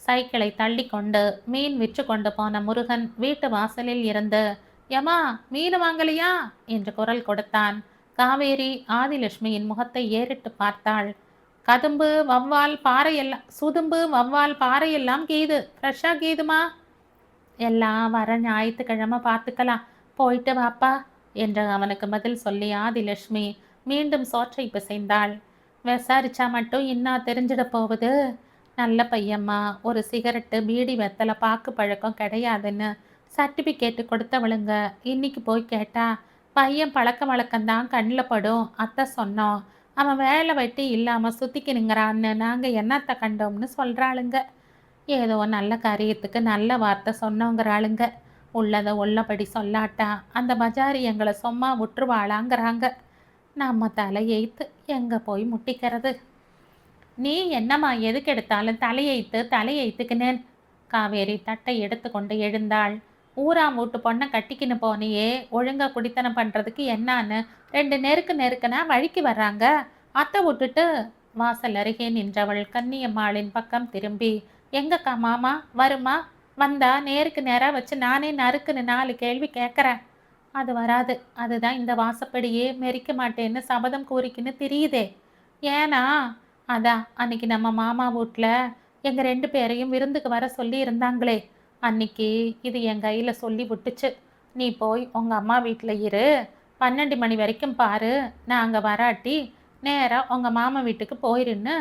சைக்கிளை தள்ளி கொண்டு மீன் விற்று கொண்டு போன முருகன் வீட்டு வாசலில் இருந்து, யமா மீன் வாங்கலையா என்று குரல் கொடுத்தான். காவேரி ஆதிலட்சுமியின் முகத்தை ஏறிட்டு பார்த்தாள். கதும்பு வவ்வால் பாறையெல்லாம் சுதும்பு வவ்வால் பாறையெல்லாம் கீது ஃப்ரெஷ்ஷாக கீதுமா. எல்லாம் வர ஞாயிற்றுக்கிழமை பார்த்துக்கலாம், போயிட்டு வாப்பா என்று அவனுக்கு பதில் சொல்லி ஆதிலட்சுமி மீண்டும் சோற்றை பிசைந்தாள். விசாரிச்சா மட்டும் இன்னா தெரிஞ்சிட போகுது. நல்ல பையம்மா, ஒரு சிகரெட்டு பீடி வெத்தலை பாக்கு பழக்கம் கிடையாதுன்னு சர்டிஃபிகேட்டு கொடுத்தவளுங்க. இன்னைக்கு போய் கேட்டா பையன் பழக்க வழக்கம்தான் கண்ணில் படும் அத்தை சொன்னோம். அவன் வேலை வெட்டி இல்லாமல் சுற்றிக்கினுங்கிறான்னு நாங்கள் என்னத்தை கண்டோம்னு சொல்கிறாளுங்க. ஏதோ நல்ல காரியத்துக்கு நல்ல வார்த்தை சொன்னோங்கிறாளுங்க. உள்ளதை உள்ளபடி சொல்லாட்டா அந்த பஜாரி எங்களை சும்மா விட்டுருவாளாங்கிறாங்க. நம்ம தலையெய்த்து எங்கே போய் முட்டிக்கிறது? நீ என்னம்மா எதுக்கு எடுத்தாலும் தலையெய்த்துக்குனேன். காவேரி தட்டை எடுத்துக்கொண்டு எழுந்தாள். ஊராம் வீட்டு பொண்ணை கட்டிக்கின்னு போனியே, ஒழுங்கா குடித்தனம் பண்ணுறதுக்கு என்னான்னு 2 நெருக்குனா வழிக்கு வர்றாங்க. அத்தை விட்டுட்டு வாசல் அருகே நின்றவள் கன்னியம்மாளின் பக்கம் திரும்பி, எங்கக்கா மாமா வருமா? வந்தா நேருக்கு நேராக வச்சு நானே நறுக்குன்னு 4 கேள்வி கேட்குறேன். அது வராது. அதுதான் இந்த வாசப்படியே மெரிக்க மாட்டேன்னு சபதம் கூறிக்கின்னு தெரியுதே. ஏன்னா அதான் அன்னைக்கு நம்ம மாமா வீட்டில் எங்கள் 2 பேரையும் விருந்துக்கு வர சொல்லி இருந்தாங்களே, அன்னைக்கு இது என் கையில் சொல்லி விட்டுச்சு. நீ போய் உங்கள் அம்மா வீட்டில் இரு, 12 மணி வரைக்கும் பாரு, நான் அங்கே வராட்டி நேராக உங்கள் மாமா வீட்டுக்கு போயிருன்னு.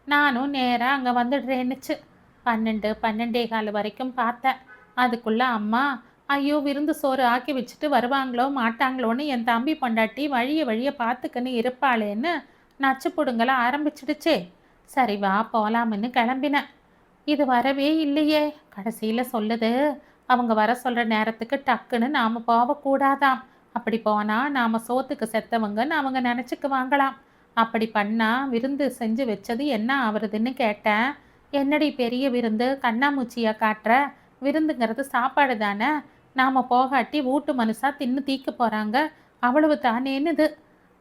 நானும் நேராக அங்கே வந்துடுறேன்னுச்சு. 12 12:15 வரைக்கும் பார்த்தேன். அதுக்குள்ளே அம்மா, ஐயோ விருந்து சோறு ஆக்கி வச்சுட்டு வருவாங்களோ மாட்டாங்களோன்னு என் தம்பி பொண்டாட்டி வழியை பார்த்துக்கின்னு இருப்பாளேன்னு நச்சு புடுங்கல ஆரம்பிச்சிடுச்சே. சரி வா போகலாம்னு கிளம்பினேன். இது வரவே இல்லையே. கடைசியில் சொல்லுது, அவங்க வர சொல்கிற நேரத்துக்கு டக்குன்னு நாம் போகக்கூடாதாம். அப்படி போனால் நாம் சோத்துக்கு செத்தவங்கன்னு அவங்க நினச்சிக்குவாங்களாம். அப்படி பண்ணால் விருந்து செஞ்சு வச்சது என்ன ஆகுறதுன்னு கேட்டேன். என்னடி பெரிய விருந்து, கண்ணாமூச்சியை காட்டுற? விருந்துங்கிறது சாப்பாடு தானே, நாம் போகாட்டி வீட்டு மனுஷா தின்னு தீக்க போகிறாங்க, அவ்வளவு தானேன்னுது.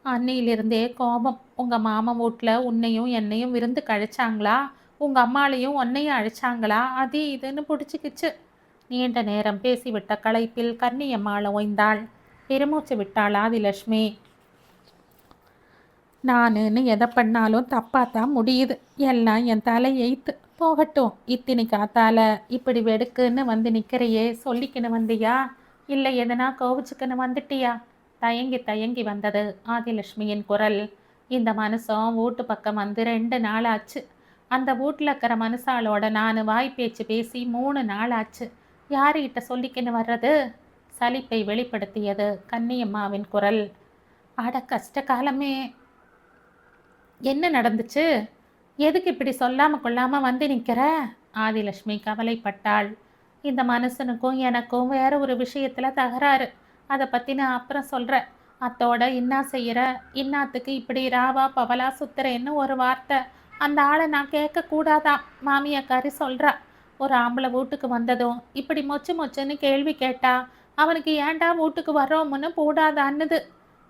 அன்னையிலிருந்தே கோபம். உங்கள் மாமா வீட்டில் உன்னையும் என்னையும் விருந்து கழிச்சாங்களா, உங்கள் அம்மாளையும் உன்னையும் அழிச்சாங்களா, அது இதுன்னு பிடிச்சிக்கிச்சு. நீண்ட நேரம் பேசிவிட்ட களைப்பில் கன்னியம்மாளை ஓய்ந்தாள். பெருமூச்சு விட்டாள் ஆதிலட்சுமி. நானுன்னு எதை பண்ணாலும் தப்பாத்தான் முடியுது. எல்லாம் என் தலை எய்த்து போகட்டும். இத்தினி காத்தால இப்படி வெடுக்குன்னு வந்து நிற்கிறையே, சொல்லிக்கின்னு வந்தியா இல்லை எதனா கோவிச்சுக்குன்னு வந்துட்டியா? தயங்கி வந்தது ஆதிலட்சுமியின் குரல். இந்த மனுஷன் வீட்டு பக்கம் வந்து 2 நாள் ஆச்சு. அந்த வீட்டில் இருக்கிற மனுஷாலோட நான் வாய் பேச்சு பேசி 3 நாள் ஆச்சு. யாருகிட்ட சொல்லிக்கின்னு வர்றது? சலிப்பை வெளிப்படுத்தியது கன்னியம்மாவின் குரல். அட கஷ்ட காலமே, என்ன நடந்துச்சு? எதுக்கு இப்படி சொல்லாம கொள்ளாம வந்து நிக்கிற? ஆதிலட்சுமி கவலைப்பட்டாள். இந்த மனுஷனுக்கும் எனக்கும் வேற ஒரு விஷயத்துல தகராறு. அதை பத்தி நான் அப்புறம் சொல்றேன். அத்தோட இன்னா செய்யற, இன்னாத்துக்கு இப்படி ராவா பவலா சுத்துறேன்னு ஒரு வார்த்தை. அந்த ஆளை நான் கேட்க கூடாதான் மாமியாக்காரி சொல்றா. ஒரு ஆம்பளை வீட்டுக்கு வந்ததும் இப்படி மொச்சு மொச்சுன்னு கேள்வி கேட்டா அவனுக்கு ஏன்டா வீட்டுக்கு வர்றோம்னு போடாதான்னுது.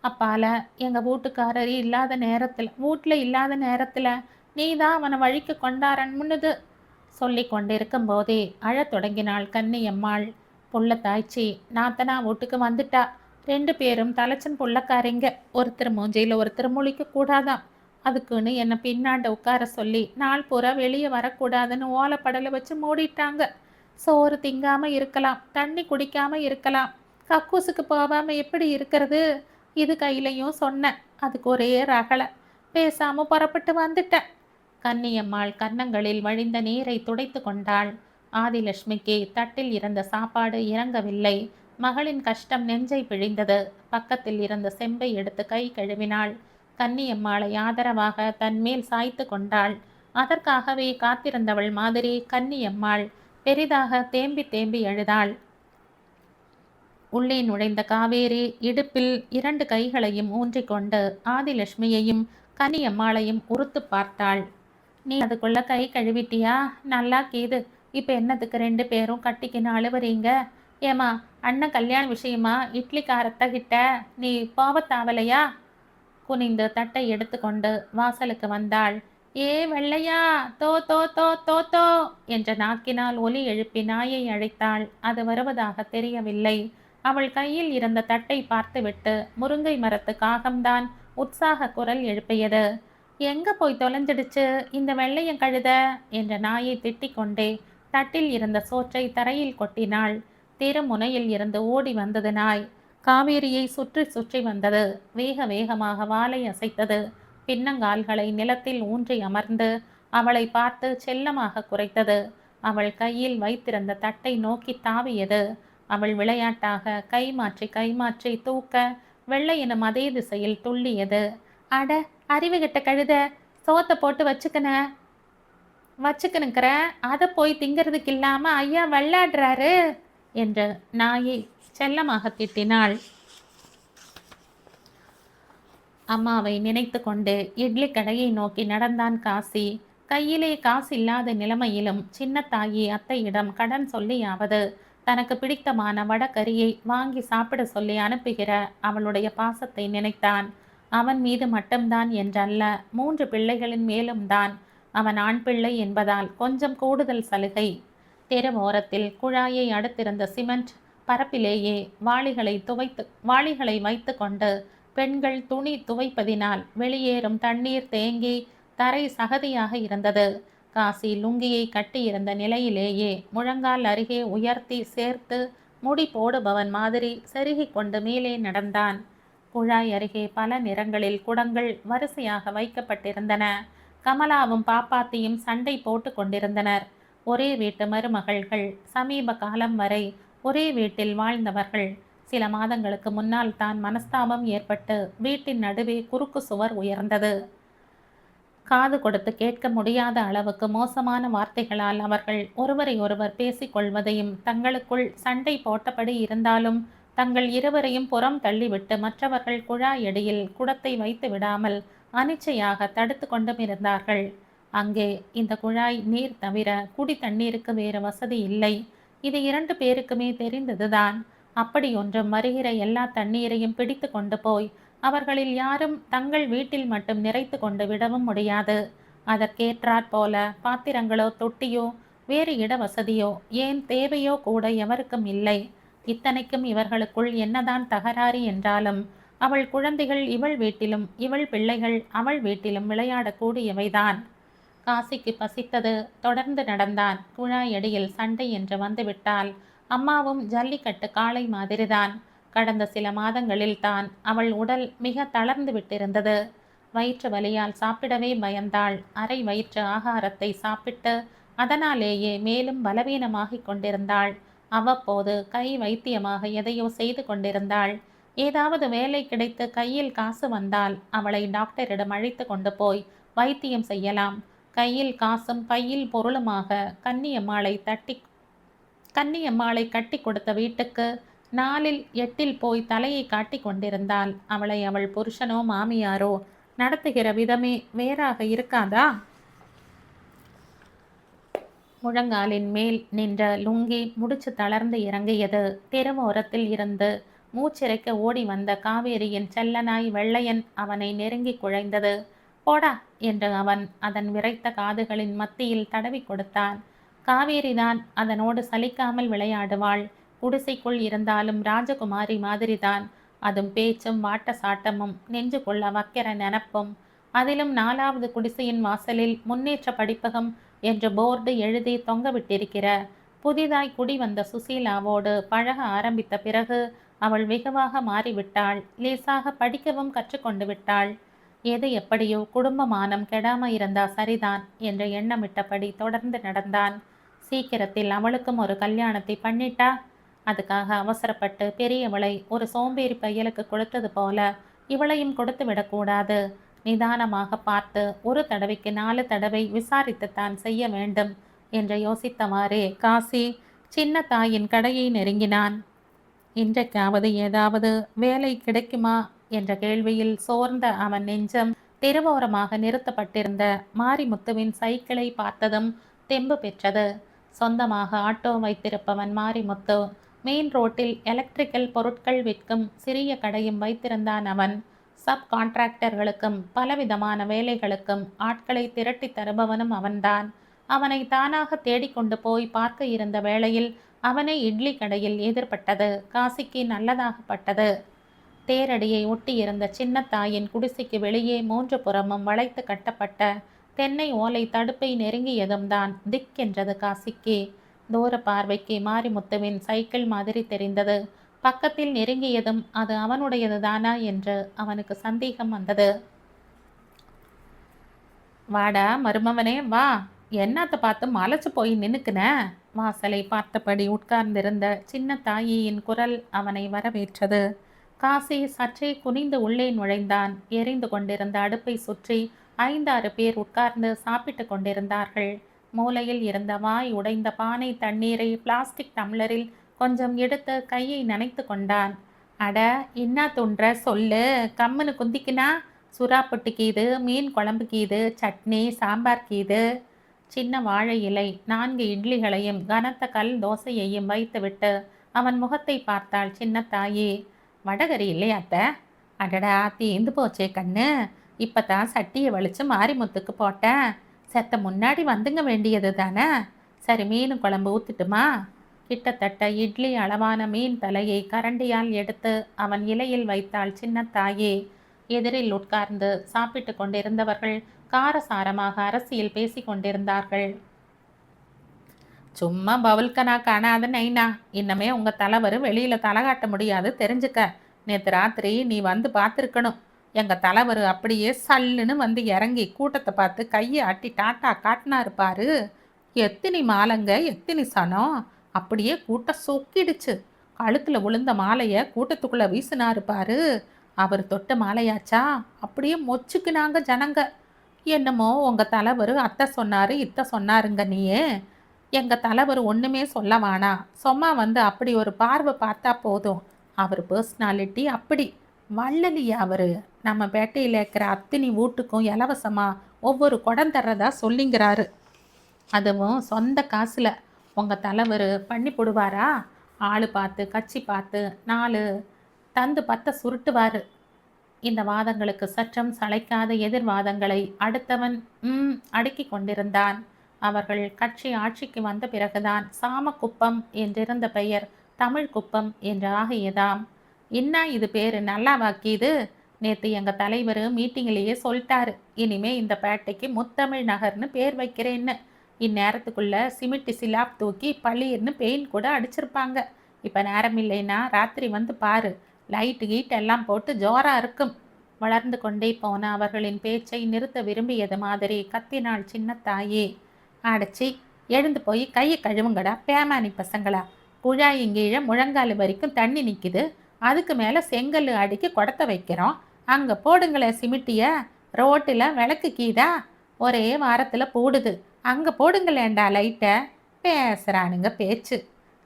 அப்பால எங்க வீட்டுக்காரர் இல்லாத நேரத்துல வீட்டுல இல்லாத நேரத்துல நீதான் அவனை வழிக்கு கொண்டாரன்னுது. சொல்லி கொண்டிருக்கும் போதே அழத் தொடங்கினாள் கன்னியம்மாள். புள்ள தாய்ச்சி நாத்தனா வீட்டுக்கு வந்துட்டா. 2 பேரும் தலைச்சன் புள்ளக்காரிங்க. ஒருத்தர் மூஞ்சியில் ஒருத்தர் முழிக்க கூடாதான். அதுக்குன்னு என்னை பின்னாண்ட உட்கார சொல்லி நாள் பூரா வெளியே வரக்கூடாதுன்னு ஓலைப்படலை வச்சு மூடிட்டாங்க. சோறு திங்காம இருக்கலாம், தண்ணி குடிக்காம இருக்கலாம், கக்கூசுக்கு போகாம எப்படி இருக்கிறது? இது கையிலையும் சொன்னேன். அதுக்கு ஒரே ரகலை. பேசாம புறப்பட்டு வந்துட்டேன். கன்னியம்மாள் கன்னங்களில் வழிந்த நீரை துடைத்து கொண்டாள். ஆதிலட்சுமிக்கு தட்டில் இருந்த சாப்பாடு இறங்கவில்லை. மகளின் கஷ்டம் நெஞ்சை பிழிந்தது. பக்கத்தில் இருந்த செம்பை எடுத்து கை கழுவினாள். கன்னியம்மாளை ஆதரவாக தன்மேல் சாய்த்து கொண்டாள். அதற்காகவே காத்திருந்தவள் மாதிரி கன்னியம்மாள் பெரிதாக தேம்பி தேம்பி அழுதாள். உள்ளே நுழைந்த காவேரி இடுப்பில் 2 கைகளையும் ஊன்றிக்கொண்டு ஆதிலட்சுமியையும் கன்னியம்மாளையும் உறுத்து பார்த்தாள். நீ அதுக்குள்ள கை கழுவிட்டியா? நல்லா கீது. இப்போ என்னத்துக்கு 2 பேரும் கட்டிக்கின்னு அழுவுறீங்க? ஏமா அண்ணன் கல்யாண விஷயமா இட்லிக்காரத்தகிட்ட நீ போவத்தாவலையா? குனிந்து தட்டை எடுத்துக்கொண்டு வாசலுக்கு வந்தாள். ஏ வெள்ளையா, தோ தோ தோ தோ தோ என்ற நாக்கினால் ஒலி எழுப்பி நாயை அழைத்தாள். அது வருவதாக தெரியவில்லை. அவள் கையில் இருந்த தட்டை பார்த்துவிட்டு முருங்கை மரத்து காகம்தான் உற்சாக குரல் எழுப்பியது. எங்க போய் தொலைஞ்சிடுச்சு இந்த வெள்ளையன் கழுத என்ற நாயை திட்டிக் கொண்டே தட்டில் இருந்த சோற்றை தரையில் கொட்டினாள். திருமுனையில் இருந்து ஓடி வந்தது நாய். காவேரியை சுற்றி சுற்றி வந்தது. வேக வேகமாக வாலை அசைத்தது. பின்னங்கால்களை நிலத்தில் ஊன்றி அமர்ந்து அவளை பார்த்து செல்லமாக குரைத்தது. அவள் கையில் வைத்திருந்த தட்டை நோக்கி தாவியது. அவள் விளையாட்டாக கைமாற்றி தூக்க வெள்ளையனும் அதே திசையில் துள்ளியது. அட அறிவுகிட்ட கழுத, சோத்தை போட்டு வச்சுக்கணுக்கிற, அதை போய் திங்கிறதுக்கு இல்லாம ஐயா வெள்ளாடுறாரு என்று நாயை செல்லமாக திட்டினாள். அம்மாவை நினைத்து கொண்டு இட்லி கடையை நோக்கி நடந்தான் காசி. கையிலே காசு இல்லாத நிலைமையிலும் சின்னத்தாயி அத்தையிடம் கடன் சொல்லியாவது தனக்கு பிடித்தமான வடகரியை வாங்கி சாப்பிட சொல்லி அனுப்புகிற அவளுடைய பாசத்தை நினைத்தான். அவன் மீது மட்டும்தான் என்றல்ல, 3 பிள்ளைகளின் மேலும் தான். அவன் ஆண் பிள்ளை என்பதால் கொஞ்சம் கூடுதல் சலுகை. தெருவோரத்தில் குழாயை அடுத்திருந்த சிமெண்ட் பரப்பிலேயே வாளிகளை வைத்து கொண்டு பெண்கள் துணி துவைப்பதினால் வெளியேறும் தண்ணீர் தேங்கி தரை சகதியாக இருந்தது. காசி லுங்கியை கட்டியிருந்த நிலையிலேயே முழங்கால் அருகே உயர்த்தி சேர்த்து முடி போடுபவன் மாதிரி செருகி கொண்டு மேலே நடந்தான். குழாய் அருகே பல நிறங்களில் குடங்கள் வரிசையாக வைக்கப்பட்டிருந்தன. கமலாவும் பாப்பாத்தியும் சண்டை போட்டு கொண்டிருந்தனர். ஒரே வீட்டு மருமகள்கள், சமீப காலம் வரை ஒரே வீட்டில் வாழ்ந்தவர்கள். சில மாதங்களுக்கு முன்னால் தான் மனஸ்தாபம் ஏற்பட்டு வீட்டின் நடுவே குறுக்கு சுவர் உயர்ந்தது. காது கொடுத்து கேட்க முடியாத அளவுக்கு மோசமான வார்த்தைகளால் அவர்கள் ஒருவரை ஒருவர் பேசிக்கொள்வதையும் தங்களுக்குள் சண்டை போட்டபடி இருந்தாலும் தங்கள் இருவரையும் புறம் தள்ளிவிட்டு மற்றவர்கள் குழாயடியில் குடத்தை வைத்து விடாமல் அனிச்சையாக தடுத்து கொண்டும் இருந்தார்கள். அங்கே இந்த குழாய் நீர் தவிர குடி தண்ணீருக்கு வேறு வசதி இல்லை. இது 2 பேருக்குமே தெரிந்ததுதான். அப்படி ஒன்றும் வருகிற எல்லா தண்ணீரையும் பிடித்து கொண்டு போய் அவர்களில் யாரும் தங்கள் வீட்டில் மட்டும் நிறைத்து கொண்டு விடவும் முடியாது. அதற்கேற்றாற் போல பாத்திரங்களோ தொட்டியோ வேறு இட வசதியோ ஏன் தேவையோ கூட எவருக்கும் இல்லை. இத்தனைக்கும் இவர்களுக்குள் என்னதான் தகராறு என்றாலும் அவள் குழந்தைகள் இவள் வீட்டிலும் இவள் பிள்ளைகள் அவள் வீட்டிலும் விளையாடக்கூடியவைதான். காசிக்கு பசித்தது. தொடர்ந்து நடந்தான். குழாயடியில் சண்டை என்று வந்துவிட்டால் அம்மாவும் ஜல்லிக்கட்டு காளை மாதிரிதான். கடந்த சில மாதங்களில் தான் அவள் உடல் மிக தளர்ந்து விட்டிருந்தது. வயிற்று வலியால் சாப்பிடவே பயந்தாள். அரை வயிற்று ஆகாரத்தை சாப்பிட்டு அதனாலேயே மேலும் பலவீனமாகிக் கொண்டிருந்தாள். அவ்வப்போது கை வைத்தியமாக எதையோ செய்து கொண்டிருந்தாள். ஏதாவது வேலை கிடைத்து கையில் காசு வந்தால் அவளை டாக்டரிடம் அழைத்து கொண்டு போய் வைத்தியம் செய்யலாம். கையில் காசும் பையில் பொருளுமாக கன்னியம்மாளை கட்டி கொடுத்த வீட்டுக்கு 4 8 போய் தலையை காட்டி கொண்டிருந்தாள். அவளை அவள் புருஷனோ மாமியாரோ நடத்துகிற விதமே வேறாக இருக்காதா? முழங்காலின் மேல் நின்ற லுங்கி முடிச்சு தளர்ந்து இறங்கியது. தெருவோரத்தில் இருந்து மூச்சிறைக்க ஓடி வந்த காவேரியின் செல்லனாய் வெள்ளையன் அவனை நெருங்கி குழைந்தது. போடா என்று அவன் அதன் விரைத்த காதுகளின் மத்தியில் தடவி கொடுத்தான். காவேரிதான் அதனோடு சலிக்காமல் விளையாடுவாள். குடிசைக்குள் இருந்தாலும் ராஜகுமாரி மாதிரிதான். அதும் பேச்சும் வாட்ட சாட்டமும் நெஞ்சுக்குள்ள வக்கிற நெனப்பும். அதிலும் 4வது குடிசையின் வாசலில் முன்னேற்ற படிப்பகம் என்று போர்டு எழுதி தொங்கவிட்டிருக்கிற புதிதாய் குடி வந்த சுசீலாவோடு பழக ஆரம்பித்த பிறகு அவள் வெகுவாக மாறிவிட்டாள். லேசாக படிக்கவும் கற்றுக்கொண்டு விட்டாள். எது எப்படியோ குடும்பமானம் கெடாம இருந்தா சரிதான் என்று எண்ணமிட்டபடி தொடர்ந்து நடந்தான். சீக்கிரத்தில் அவளுக்கும் ஒரு கல்யாணத்தை பண்ணிட்டா. அதுக்காக அவசரப்பட்டு பெரியவளை ஒரு சோம்பேறி பையலுக்கு கொடுத்தது போல இவளையும் கொடுத்து விடக்கூடாது. நிதானமாக பார்த்து ஒரு தடவைக்கு 4 தடவை விசாரித்துத்தான் செய்ய வேண்டும் என்று யோசித்தவாறே காசி சின்ன தாயின் கடையை நெருங்கினான். இன்றைக்காவது ஏதாவது வேலை கிடைக்குமா என்ற கேள்வியில் சோர்ந்த அவன் நெஞ்சம் தெருவோரமாக நிறுத்தப்பட்டிருந்த மாரிமுத்துவின் சைக்கிளை பார்த்ததும் தெம்பு பெற்றது. சொந்தமாக ஆட்டோ வைத்திருப்பவன் மாரிமுத்து. மெயின் ரோட்டில் எலக்ட்ரிக்கல் பொருட்கள் விற்கும் சிறிய கடையும் வைத்திருந்தான் அவன். சப் கான்ட்ராக்டர்களுக்கும் பலவிதமான வேலைகளுக்கும் ஆட்களை திரட்டி தருபவனும் அவன்தான். அவனை தானாக தேடிக்கொண்டு போய் பார்க்க இருந்த வேளையில் அவனை இட்லி கடையில் எதிர்பட்டது காசிக்கு நல்லதாகப்பட்டது. தேரடியை ஒட்டியிருந்த சின்ன தாயின் குடிசைக்கு வெளியே 3 புறமும் வளைத்து கட்டப்பட்ட தென்னை ஓலை தடுப்பை நெருங்கியதும் தான் திக்கென்றது காசிக்கு. தூர பார்வைக்கு மாரிமுத்துவின் சைக்கிள் மாதிரி தெரிந்தது. பக்கத்தில் நெருங்கியதும் அது அவனுடையது தானா என்று அவனுக்கு சந்தேகம் வந்தது. வாடா மருமவனே வா, என்னத்தை பார்த்து மலைச்சு போய் நின்னுக்குன? வாசலை பார்த்தபடி உட்கார்ந்திருந்த சின்ன தாயின் குரல் அவனை வரவேற்றது. காசி சற்றே குனிந்து உள்ளே நுழைந்தான். எரிந்து கொண்டிருந்த அடுப்பை சுற்றி 5-6 பேர் உட்கார்ந்து சாப்பிட்டு கொண்டிருந்தார்கள். மூலையில் இருந்த வாய் உடைந்த பானை தண்ணீரை பிளாஸ்டிக் டம்ளரில் கொஞ்சம் எடுத்து கையை நனைத்து கொண்டான். அட இன்னா துன்ற சொல்லு, கம்முன்னு குந்திக்கினா? சுறாப்பொட்டு கீது, மீன் குழம்பு கீது, சட்னி சாம்பார் கீது. சின்ன வாழை இலை 4 இட்லிகளையும் கனத்த கல் தோசையையும் வைத்துவிட்டு அவன் முகத்தை பார்த்தாள் சின்ன தாயே. வடகரி இல்லையாத்த? அடடா தீந்து போச்சே கண்ணு, இப்போதான் சட்டியை வலிச்சு மாரிமுத்துக்கு போட்டேன். செத்த முன்னாடி வந்துங்க வேண்டியது தானே. சரி மீன் குழம்பு ஊத்துட்டுமா? கிட்டத்தட்ட இட்லி அளவான மீன் தலையை கரண்டியால் எடுத்து அவன் இலையில் வைத்தாள் சின்ன தாயே. எதிரில் உட்கார்ந்து சாப்பிட்டு கொண்டிருந்தவர்கள் காரசாரமாக அரசியல் பேசி கொண்டிருந்தார்கள். சும்மா பவுல்கனா காணாத நைனா, இன்னமே உங்கள் தலைவர் வெளியில் தலை காட்ட முடியாது தெரிஞ்சுக்க. நேற்று ராத்திரி நீ வந்து பார்த்துருக்கணும். எங்கள் தலைவர் அப்படியே சல்லுன்னு வந்து இறங்கி கூட்டத்தை பார்த்து கையை ஆட்டி டாட்டா காட்டினாரு பாரு. எத்தினி மாலைங்க, எத்தினி சனம். அப்படியே கூட்டம் சொக்கிடுச்சு. கழுத்தில் விழுந்த மாலையை கூட்டத்துக்குள்ளே வீசினாரு பாரு. அவர் தொட்ட மாலையாச்சா அப்படியே மொச்சுக்குனாங்க ஜனங்க. என்னமோ உங்கள் தலைவர் அத்தை சொன்னார் இத்தை சொன்னாருங்க. நீயே எங்கள் தலைவர் ஒன்றுமே சொல்ல வேணா, சும்மா வந்து அப்படி ஒரு பார்வை பார்த்தா போதும். அவர் பர்சனாலிட்டி அப்படி வள்ளலியா. அவர் நம்ம பேட்டையில் இருக்கிற அத்தினி வீட்டுக்கும் இலவசமாக ஒவ்வொரு குடம் தர்றதா சொல்லிங்கிறாரு. அதுவும் சொந்த காசில். உங்கள் தலைவர் பண்ணி போடுவாரா? ஆள் பார்த்து கட்சி பார்த்து 4 தந்து 10 சுருட்டுவார். இந்த வாதங்களுக்கு சற்றும் சளைக்காத எதிர்வாதங்களை அடுத்தவன் அடுக்கி கொண்டிருந்தான். அவர்கள் கட்சி ஆட்சிக்கு வந்த பிறகுதான் சாமக்குப்பம் என்றிருந்த பெயர் தமிழ் குப்பம் என்று ஆகியதாம். இன்னா இது பேர் நல்லா வாக்கியது. நேற்று எங்கள் தலைவர் மீட்டிங்கிலேயே சொல்லிட்டாரு, இனிமே இந்த பேட்டைக்கு முத்தமிழ் நகர்னு பேர் வைக்கிறேன்னு. இந்நேரத்துக்குள்ள சிமிட்டி சிலாப் தூக்கி பள்ளியிர்னு பெயிண்ட் கூட அடிச்சிருப்பாங்க. இப்போ நேரம் இல்லைன்னா ராத்திரி வந்து பாரு, லைட்டு கீட் எல்லாம் போட்டு ஜோராக இருக்கும். வளர்ந்து கொண்டே போன அவர்களின் பேச்சை நிறுத்த விரும்பியது மாதிரி கத்தினாள் சின்ன தாயே. அடைச்சி எழுந்து போய் கையை கழுவுங்கடா பேமானி பசங்களா. குழாயிங்கீழ முழங்கால் வரைக்கும் தண்ணி நிற்கிது. அதுக்கு மேலே செங்கல் அடுக்கி குடத்த வைக்கிறோம். அங்கே போடுங்களே சிமிட்டிய. ரோட்டில் விளக்கு கீதா. ஒரே வாரத்தில் போடுது. அங்கே போடுங்களேண்டா லைட்டை. பேசுகிறானுங்க பேச்சு.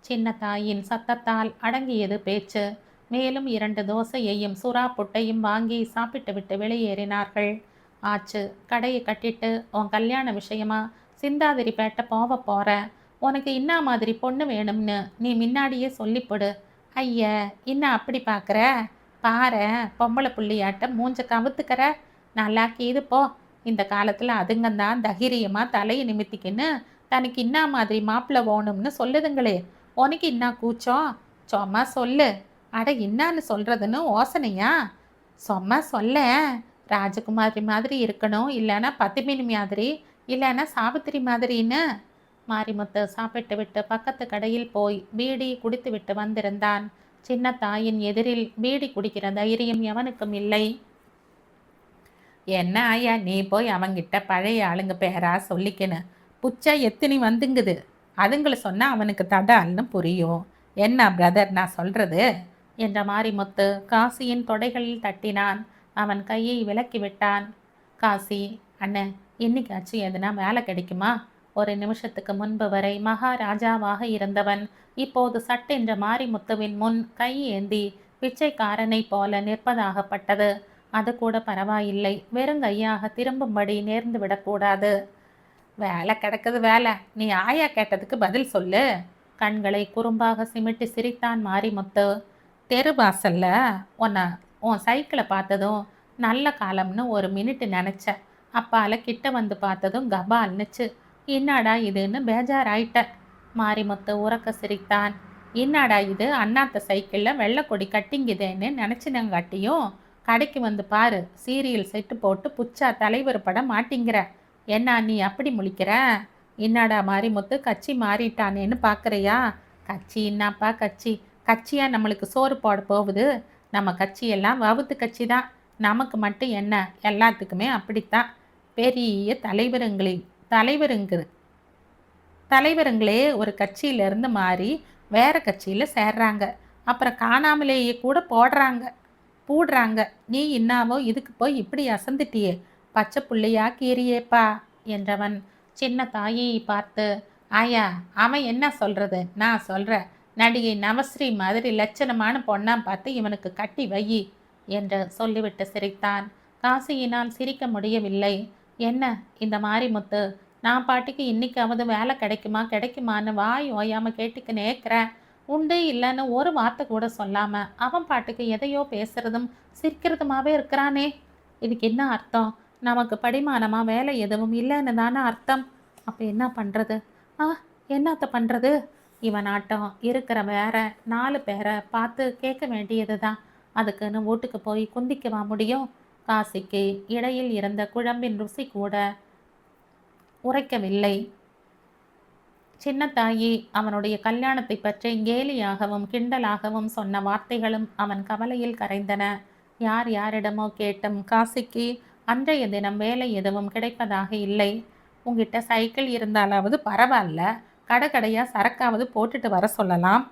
சின்ன தாயின் சத்தத்தால் அடங்கியது பேச்சு. மேலும் 2 தோசையையும் சுறா புட்டையும் வாங்கி சாப்பிட்டு விட்டு வெளியேறினார்கள். ஆச்சு, கடையை கட்டிட்டு உன் கல்யாண விஷயமா சிந்தாதிரிப்பேட்டை போற. உனக்கு இன்னா மாதிரி பொண்ணு வேணும்னு நீ முன்னாடியே சொல்லிப்பொடு. ஐய, இன்னும் அப்படி பார்க்குற? பாரு, பொம்பளை புள்ளியாட்ட மூஞ்ச கவுத்துக்கிற. நல்லா கீது போ. இந்த காலத்தில் அதுங்கந்தான் தைரியமாக தலையை நிமித்திக்கின்னு தனக்கு இன்னா மாதிரி மாப்பிள்ளை வேணும்னு சொல்லுதுங்களே. உனக்கு இன்னா கூச்சம்? சும்மா சொல்லு. அட, இன்னான்னு சொல்கிறதுன்னு யோசனையா? சும்மா சொல்ல. ராஜகுமாரி மாதிரி இருக்கணும், இல்லைன்னா பத்திமினி மாதிரி, இல்லைன்னா சாவித்திரி மாதிரின்னு. மாரிமுத்து சாப்பிட்டு விட்டு பக்கத்து கடையில் போய் பீடி குடித்து விட்டு வந்திருந்தான். சின்ன தாயின் எதிரில் பீடி குடிக்கிற தைரியம் எவனுக்கும் இல்லை. என்ன ஐயா, நீ போய் அவங்கிட்ட பழைய ஆளுங்க பேரா சொல்லிக்கணும். புச்சா எத்தினி வந்துங்குது. அதுங்களை சொன்னால் அவனுக்கு தடால்னு புரியும். என்ன பிரதர் நான் சொல்கிறது என்ற மாரிமுத்து காசியின் தொடைகளில் தட்டினான். அவன் கையை விலக்கி விட்டான். காசி, அண்ணன், இன்னைக்காச்சும் எதுனா வேலை கிடைக்குமா? ஒரு நிமிஷத்துக்கு முன்பு வரை மகாராஜாவாக இருந்தவன் இப்போது சட்டென்ற மாரிமுத்துவின் முன் கை ஏந்தி பிச்சைக்காரனை போல நிற்பதாகப்பட்டது. அது கூட பரவாயில்லை, வெறுங்கையாக திரும்பும்படி நேர்ந்து விடக்கூடாது. வேலை கிடக்குது வேலை, நீ ஆயா கேட்டதுக்கு பதில் சொல்லு. கண்களை குறும்பாக சிமிட்டி சிரித்தான் மாரிமுத்து. தெரு வாசல்ல உன் சைக்கிளை பார்த்ததும் நல்ல காலம்னு ஒரு மினிட்டு நினச்ச. அப்பால கிட்ட வந்து பார்த்ததும் கபால்னுச்சு. என்னடா இதுன்னு பேஜாராயிட்ட. மாரிமுத்து உறக்க சிரித்தான். என்னடா இது, அண்ணாத்த சைக்கிளில் வெள்ளைக்கொடி கட்டிங்குதேன்னு நினச்சினங்காட்டியும் கடைக்கு வந்து பாரு, சீரியல் செட்டு போட்டு புச்சா தலைவர் படம் மாட்டிங்கிற. என்ன நீ அப்படி முழிக்கிற? என்னடா மாரிமுத்து, கட்சி மாறிட்டானேன்னு பார்க்குறியா? கட்சி என்னப்பா கட்சி? கட்சியாக நம்மளுக்கு சோறு போட போகுது? நம்ம கட்சியெல்லாம் வவுத்து கட்சி தான். நமக்கு மட்டும் என்ன, எல்லாத்துக்குமே அப்படித்தான். பெரிய தலைவருங்களே ஒரு கட்சியிலேருந்து மாறி வேறு கட்சியில் சேர்றாங்க. அப்புறம் காணாமலேயே கூட பூடுறாங்க. நீ இன்னாவோ இதுக்கு போய் இப்படி அசந்துட்டியே, பச்சை புள்ளையா கீரியேப்பா என்றவன் சின்ன தாயை பார்த்து, ஆயா, அவன் என்ன சொல்கிறது, நான் சொல்கிறேன். நடிகை நவஸ்ரீ மாதிரி லட்சணமான பொண்ணா பார்த்து இவனுக்கு கட்டி வை என்று சொல்லிவிட்டு சிரித்தான். காசியினால் சிரிக்க முடியவில்லை. என்ன இந்த மாரிமுத்து, நான் பாட்டுக்கு இன்னைக்காவது வேலை கிடைக்குமான்னு வாய் ஓயாமல் கேட்டுக்கு நேக்கிறேன். உண்டு இல்லைன்னு ஒரு வார்த்தை கூட சொல்லாமல் அவன் பாட்டுக்கு எதையோ பேசுகிறதும் சிரிக்கிறதுமாவே இருக்கிறானே. இதுக்கு என்ன அர்த்தம்? நமக்கு படிமானமாக வேலை எதுவும் இல்லைன்னு தானே அர்த்தம். அப்போ என்ன பண்ணுறது? என்னத்த பண்ணுறது? இவன் ஆட்டம் இருக்கிற வேற 4 பேரை பார்த்து கேட்க வேண்டியது தான். அதுக்குன்னு வீட்டுக்கு போய் குந்திக்கவா முடியும்? காசிக்கு இடையில் இருந்த குழம்பின் ருசி கூட உரைக்கவில்லை. சின்னத்தாயி அவனுடைய கல்யாணத்தை பற்றி கேலியாகவும் கிண்டலாகவும் சொன்ன வார்த்தைகளும் அவன் கவலையில் கரைந்தன. யார் யாரிடமோ கேட்டும் காசிக்கு அன்றைய தினம் வேலை எதுவும் கிடைப்பதாக இல்லை. உங்ககிட்ட சைக்கிள் இருந்தாலாவது பரவாயில்ல, கடையாக சரக்காவது போட்டுட்டு வர சொல்லலாம்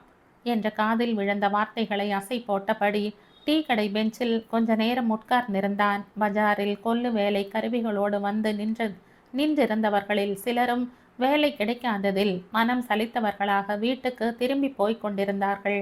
என்ற காதில் விழுந்த வார்த்தைகளை அசை போட்டபடி டீ கடை பெஞ்சில் கொஞ்ச நேரம் உட்கார்ந்திருந்தான். பஜாரில் கொல்லு வேலை கருவிகளோடு வந்து நின்றிருந்தவர்களில் சிலரும் வேலை கிடைக்காததில் மனம் சலித்தவர்களாக வீட்டுக்கு திரும்பி போய் கொண்டிருந்தார்கள்.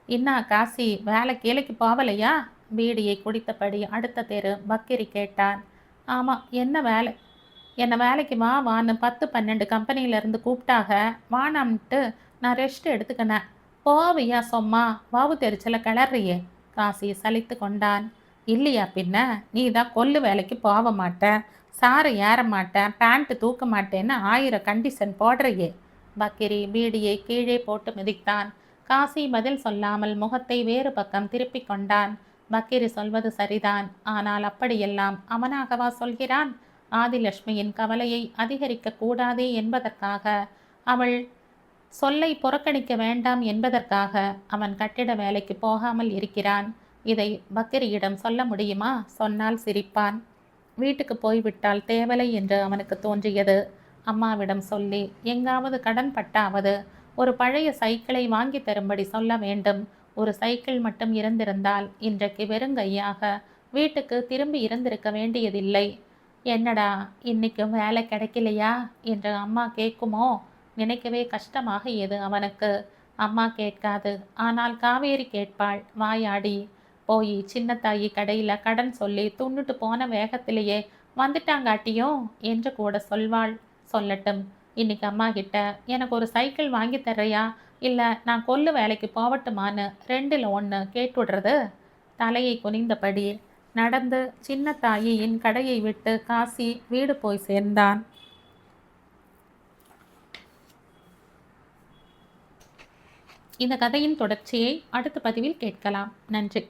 இன்னா காசி, வேலை கீழைக்கு போவலையா? பீடியை குடித்தபடி அடுத்த தெரு பக்கிரி கேட்டான். ஆமாம், என்ன வேலைக்கு வான்னு 10-12 கம்பெனியிலேருந்து கூப்பிட்டாக. வானாம்ட்டு நான் ரெஸ்ட் எடுத்துக்கினேன். போவையா சும்மா வாவு தெரிச்சல கிளறியே? காசி சலித்து கொண்டான். இல்லையா பின்ன, நீ தான் கொல்லு வேலைக்கு போக மாட்டேன், சாரை ஏற மாட்டேன், பேண்ட்டு தூக்க மாட்டேன்னு 1000 கண்டிஷன் போடுறையே. பக்கிரி பீடியை கீழே போட்டு மிதித்தான். காசி பதில் சொல்லாமல் முகத்தை வேறு பக்கம் திருப்பி கொண்டான். பக்கிரி சொல்வது சரிதான், ஆனால் அப்படியெல்லாம் அவனாகவா சொல்கிறான்? ஆதிலட்சுமியின் கவலையை அதிகரிக்க கூடாதே என்பதற்காக, அவள் சொல்லை புறக்கணிக்க வேண்டாம் என்பதற்காக அவன் கட்டிட வேலைக்கு போகாமல் இருக்கிறான். இதை பக்கிரியிடம் சொல்ல முடியுமா? சொன்னால் சிரிப்பான். வீட்டுக்கு போய்விட்டால் தேவலை என்று அவனுக்கு தோன்றியது. அம்மாவிடம் சொல்லி எங்காவது கடன் பட்டாவது ஒரு பழைய சைக்கிளை வாங்கி தரும்படி சொல்ல வேண்டும். ஒரு சைக்கிள் மட்டும் இருந்திருந்தால் இன்றைக்கு வெறுங்கையாக வீட்டுக்கு திரும்பி இருந்திருக்க வேண்டியதில்லை. என்னடா இன்னைக்கு வேலை கிடைக்கலையா என்று அம்மா கேட்குமோ நினைக்கவே கஷ்டமாக எது அவனுக்கு. அம்மா கேட்காது, ஆனால் காவேரி கேட்பாள் வாயாடி. போய் சின்னத்தாயி கடையில் கடன் சொல்லி துண்ணுட்டு போன வேகத்திலேயே வந்துட்டாங்காட்டியும் என்று கூட சொல்வாள். சொல்லட்டும், இன்னைக்கு அம்மா கிட்ட எனக்கு ஒரு சைக்கிள் வாங்கி தர்றியா, இல்லை நான் கொல்லு வேலைக்கு போகட்டுமான்னு ரெண்டில் ஒன்று கேட்டுடுறது. தலையை குனிந்தபடி நடந்து சின்னத்தாயியின் கடையை விட்டு காசி வீடு போய் சேர்ந்தான். இந்த கதையின் தொடர்ச்சியை அடுத்த பதிவில் கேட்கலாம். நன்றி.